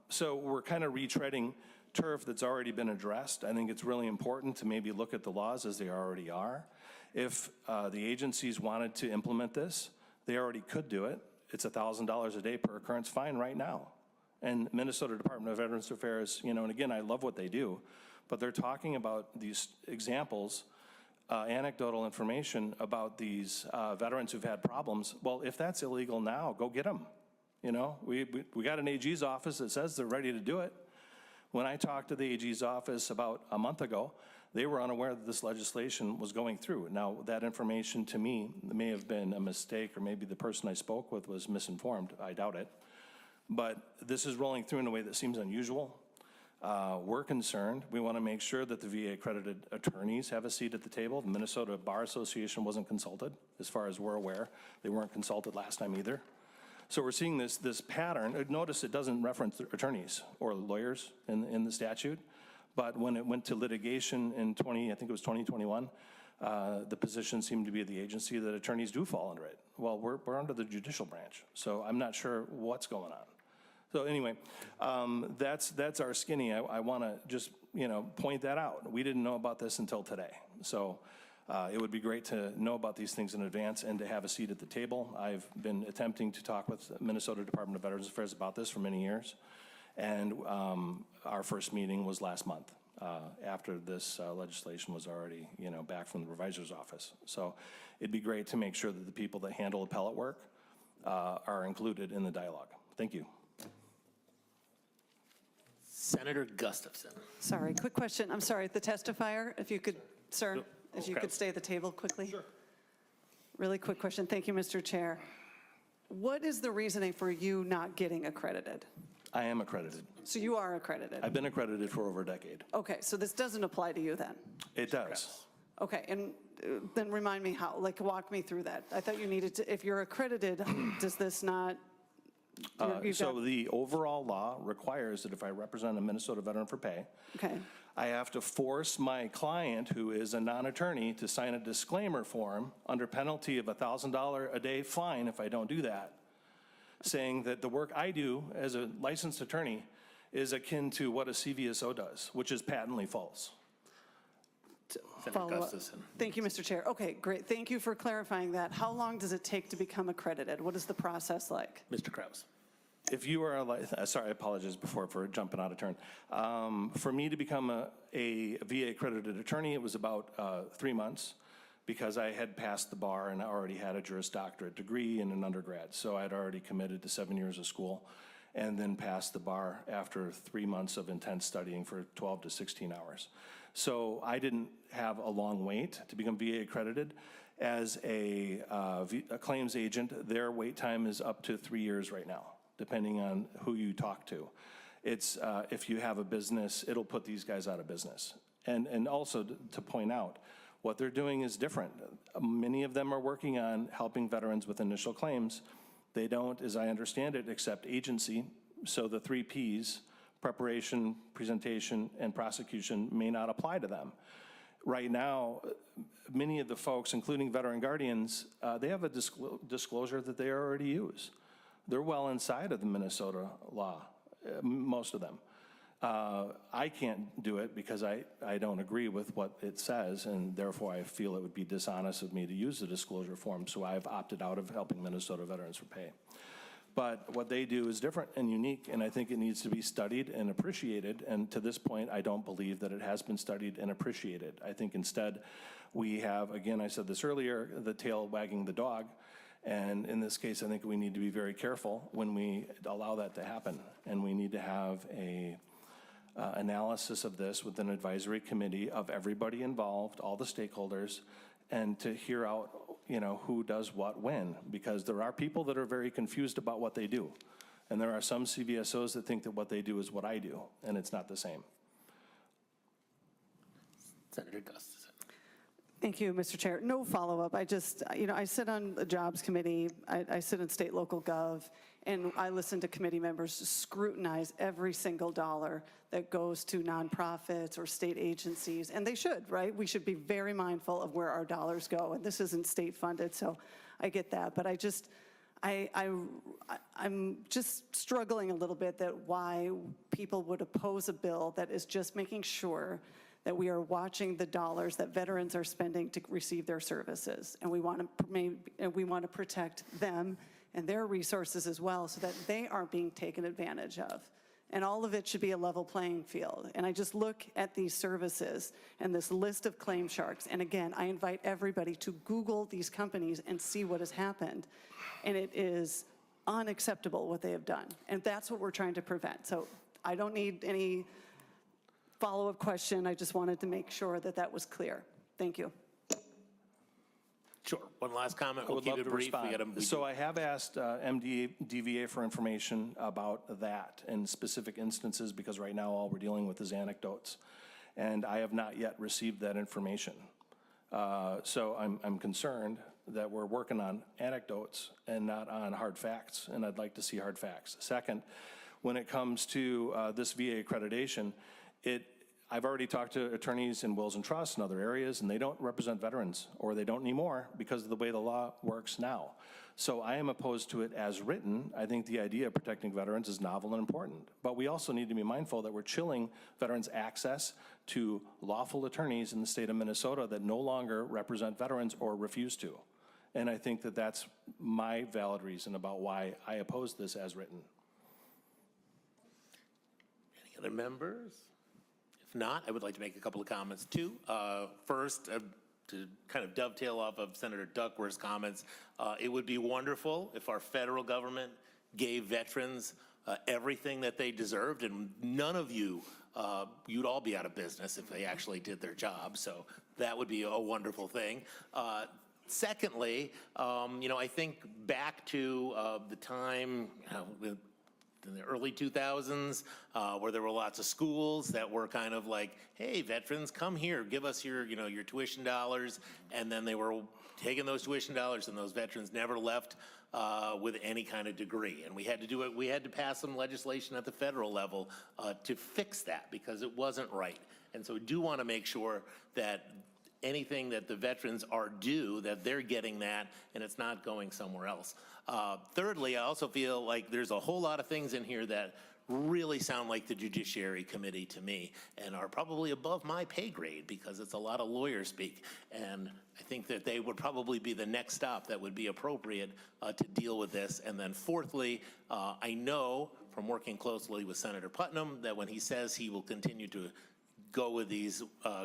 So we're kind of retreading turf that's already been addressed. I think it's really important to maybe look at the laws as they already are. If the agencies wanted to implement this, they already could do it. It's $1,000 a day per occurrence fine right now. And Minnesota Department of Veterans Affairs, and again, I love what they do, but they're talking about these examples, anecdotal information about these veterans who've had problems. Well, if that's illegal now, go get them. We got an AG's office that says they're ready to do it. When I talked to the AG's office about a month ago, they were unaware that this legislation was going through. Now, that information to me may have been a mistake, or maybe the person I spoke with was misinformed. I doubt it. But this is rolling through in a way that seems unusual. We're concerned. We want to make sure that the VA-accredited attorneys have a seat at the table. The Minnesota Bar Association wasn't consulted, as far as we're aware. They weren't consulted last time either. So we're seeing this pattern. Notice it doesn't reference attorneys or lawyers in the statute. But when it went to litigation in I think it was 2021, the position seemed to be at the agency that attorneys do fall under it. Well, we're under the judicial branch, so I'm not sure what's going on. So anyway, that's our skinny. I want to just point that out. We didn't know about this until today, so it would be great to know about these things in advance and to have a seat at the table. I've been attempting to talk with the Minnesota Department of Veterans Affairs about this for many years. And our first meeting was last month after this legislation was already, back from the revisor's office. So it'd be great to make sure that the people that handle appellate work are included in the dialogue. Thank you. Senator Gustafson. Sorry, quick question. I'm sorry, the testifier, if you could, sir, if you could stay at the table quickly. Sure. Really quick question. Thank you, Mr. Chair. What is the reasoning for you not getting accredited? I am accredited. So you are accredited? I've been accredited for over a decade. Okay, so this doesn't apply to you then? It does. Okay, and then remind me how, walk me through that. I thought you needed to, if you're accredited, does this not? So the overall law requires that if I represent a Minnesota veteran for pay, okay, I have to force my client, who is a non-attorney, to sign a disclaimer form under penalty of a $1,000 a day fine if I don't do that, saying that the work I do as a licensed attorney is akin to what a CVSO does, which is patently false. Senator Follow-up. Gustafson. Thank you, Mr. Chair. Okay, great. Thank you for clarifying that. How long does it take to become accredited? What is the process like? Mr. Krause. If you are sorry, I apologize before for jumping out of turn. For me to become a VA-accredited attorney, it was about 3 months because I had passed the bar and I already had a Juris Doctorate degree and an undergrad. So I'd already committed to 7 years of school and then passed the bar after 3 months of intense studying for 12 to 16 hours. So I didn't have a long wait to become VA accredited. As a claims agent, their wait time is up to 3 years right now, depending on who you talk to. It's, if you have a business, it'll put these guys out of business. And also to point out, what they're doing is different. Many of them are working on helping veterans with initial claims. They don't, as I understand it, accept agency. So the 3 Ps, preparation, presentation, and prosecution, may not apply to them. Right now, many of the folks, including veteran guardians, they have a disclosure that they already use. They're well inside of the Minnesota law, most of them. I can't do it because I don't agree with what it says, and therefore I feel it would be dishonest of me to use the disclosure form, so I've opted out of helping Minnesota veterans for pay. But what they do is different and unique, and I think it needs to be studied and appreciated, and to this point, I don't believe that it has been studied and appreciated. I think instead we have, again, I said this earlier, the tail wagging the dog, and in this case, I think we need to be very careful when we allow that to happen, and we need to have a analysis of this with an advisory committee of everybody involved, all the stakeholders, and to hear out, you know, who does what when, because there are people that are very confused about what they do. And there are some CVSOs that think that what they do is what I do, and it's not the same. Senator Gustafson. Thank you, Mr. Chair. No follow-up. I just, I sit on the Jobs Committee. I sit in state local gov, and I listen to committee members scrutinize every single dollar that goes to nonprofits or state agencies, and they should, right? We should be very mindful of where our dollars go, and this isn't state funded, so I get that. But I'm just struggling a little bit that why people would oppose a bill that is just making sure that we are watching the dollars that veterans are spending to receive their services, and we want to protect them and their resources as well, so that they aren't being taken advantage of. And all of it should be a level playing field. And I just look at these services and this list of claim sharks. And again, I invite everybody to Google these companies and see what has happened. And it is unacceptable what they have done. And that's what we're trying to prevent. So I don't need any follow-up question. I just wanted to make sure that that was clear. Thank you. Sure. One last comment. I would love to brief. respond. So I have asked MDVA for information about that in specific instances, because right now all we're dealing with is anecdotes, and I have not yet received that information. So I'm concerned that we're working on anecdotes and not on hard facts, and I'd like to see hard facts. Second, when it comes to this VA accreditation, I've already talked to attorneys in wills and trusts and other areas, and they don't represent veterans, or they don't anymore because of the way the law works now. So I am opposed to it as written. I think the idea of protecting veterans is novel and important, but we also need to be mindful that we're chilling veterans' access to lawful attorneys in the state of Minnesota that no longer represent veterans or refuse to. And I think that that's my valid reason about why I oppose this as written. Any other members? If not, I would like to make a couple of comments too. First, to kind of dovetail off of Senator Duckworth's comments, it would be wonderful if our federal government gave veterans everything that they deserved, and none of you, you'd all be out of business if they actually did their job. So that would be a wonderful thing. Secondly, I think back to the time, in the early 2000s, where there were lots of schools that were kind of like, hey, veterans, come here, give us your tuition dollars. And then they were taking those tuition dollars, and those veterans never left with any kind of degree. And we had to do it, we had to pass some legislation at the federal level to fix that, because it wasn't right. And so we do want to make sure that anything that the veterans are due, that they're getting that, and it's not going somewhere else. Thirdly, I also feel like there's a whole lot of things in here that really sound like the Judiciary Committee to me and are probably above my pay grade because it's a lot of lawyer speak. And I think that they would probably be the next stop that would be appropriate to deal with this. And then fourthly, I know from working closely with Senator Putnam that when he says he will continue to go with these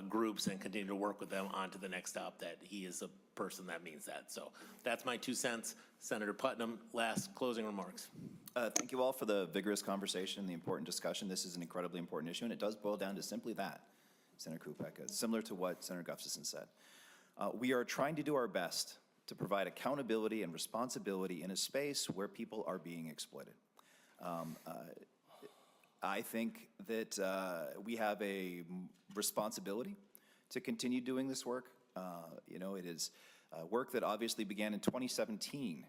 groups and continue to work with them on to the next stop, that he is a person that means that. So that's my 2 cents. Senator Putnam, last closing remarks. Thank you all for the vigorous conversation, the important discussion. This is an incredibly important issue, and it does boil down to simply that, Senator Kupek, similar to what Senator Gustafson said. We are trying to do our best to provide accountability and responsibility in a space where people are being exploited. I think that we have a responsibility to continue doing this work. It is work that obviously began in 2017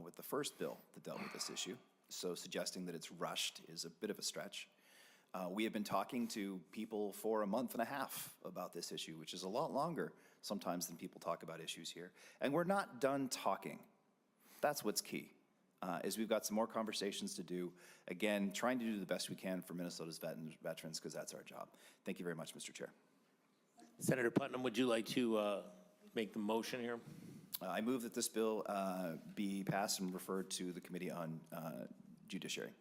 with the first bill that dealt with this issue. So suggesting that it's rushed is a bit of a stretch. We have been talking to people for a month and a half about this issue, which is a lot longer sometimes than people talk about issues here. And we're not done talking. That's what's key. Is we've got some more conversations to do. Again, trying to do the best we can for Minnesota's veterans, because that's our job. Thank you very much, Mr. Chair. Senator Putnam, would you like to make the motion here? I move that this bill be passed and referred to the Committee on Judiciary.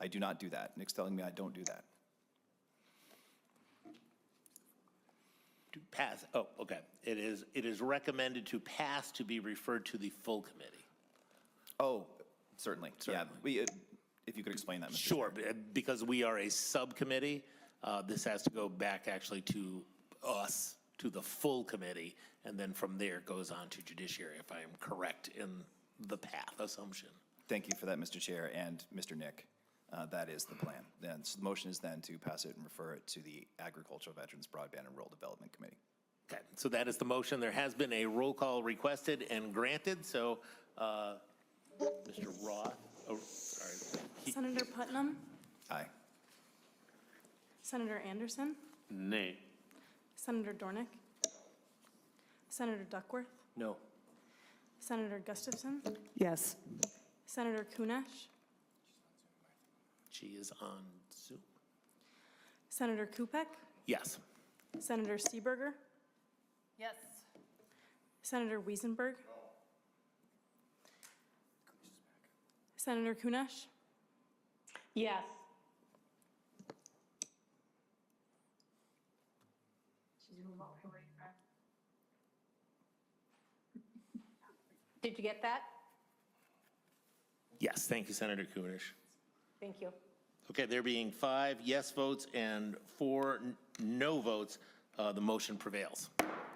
I do not do that. Nick's telling me I don't do that. To pass, oh, okay. It is recommended to pass to be referred to the full committee. Oh, certainly. Yeah, if you could explain that, Mr. Sure, Chair. because we are a subcommittee, this has to go back actually to us, to the full committee, and then from there it goes on to Judiciary, if I am correct in the path assumption. Thank you for that, Mr. Chair, and Mr. Nick. That is the plan. Then, so the motion is then to pass it and refer it to the Agricultural Veterans Broadband and Rural Development Committee. Okay, so that is the motion. There has been a roll call requested and granted, so Mr. Roth, oh, sorry. Senator Putnam? Aye. Senator Anderson? Nay. Senator Dornick? Senator Duckworth? No. Senator Gustafson? Yes. Senator Kunesh? She is on Zoom. Senator Kupek? Yes. Senator Seeberger? Yes. Senator Wiesenberg? Senator Kunesh? Yes. Did you get that? Yes, thank you, Senator Kunish. Thank you. Okay, there being 5 yes votes and 4 no votes, the motion prevails.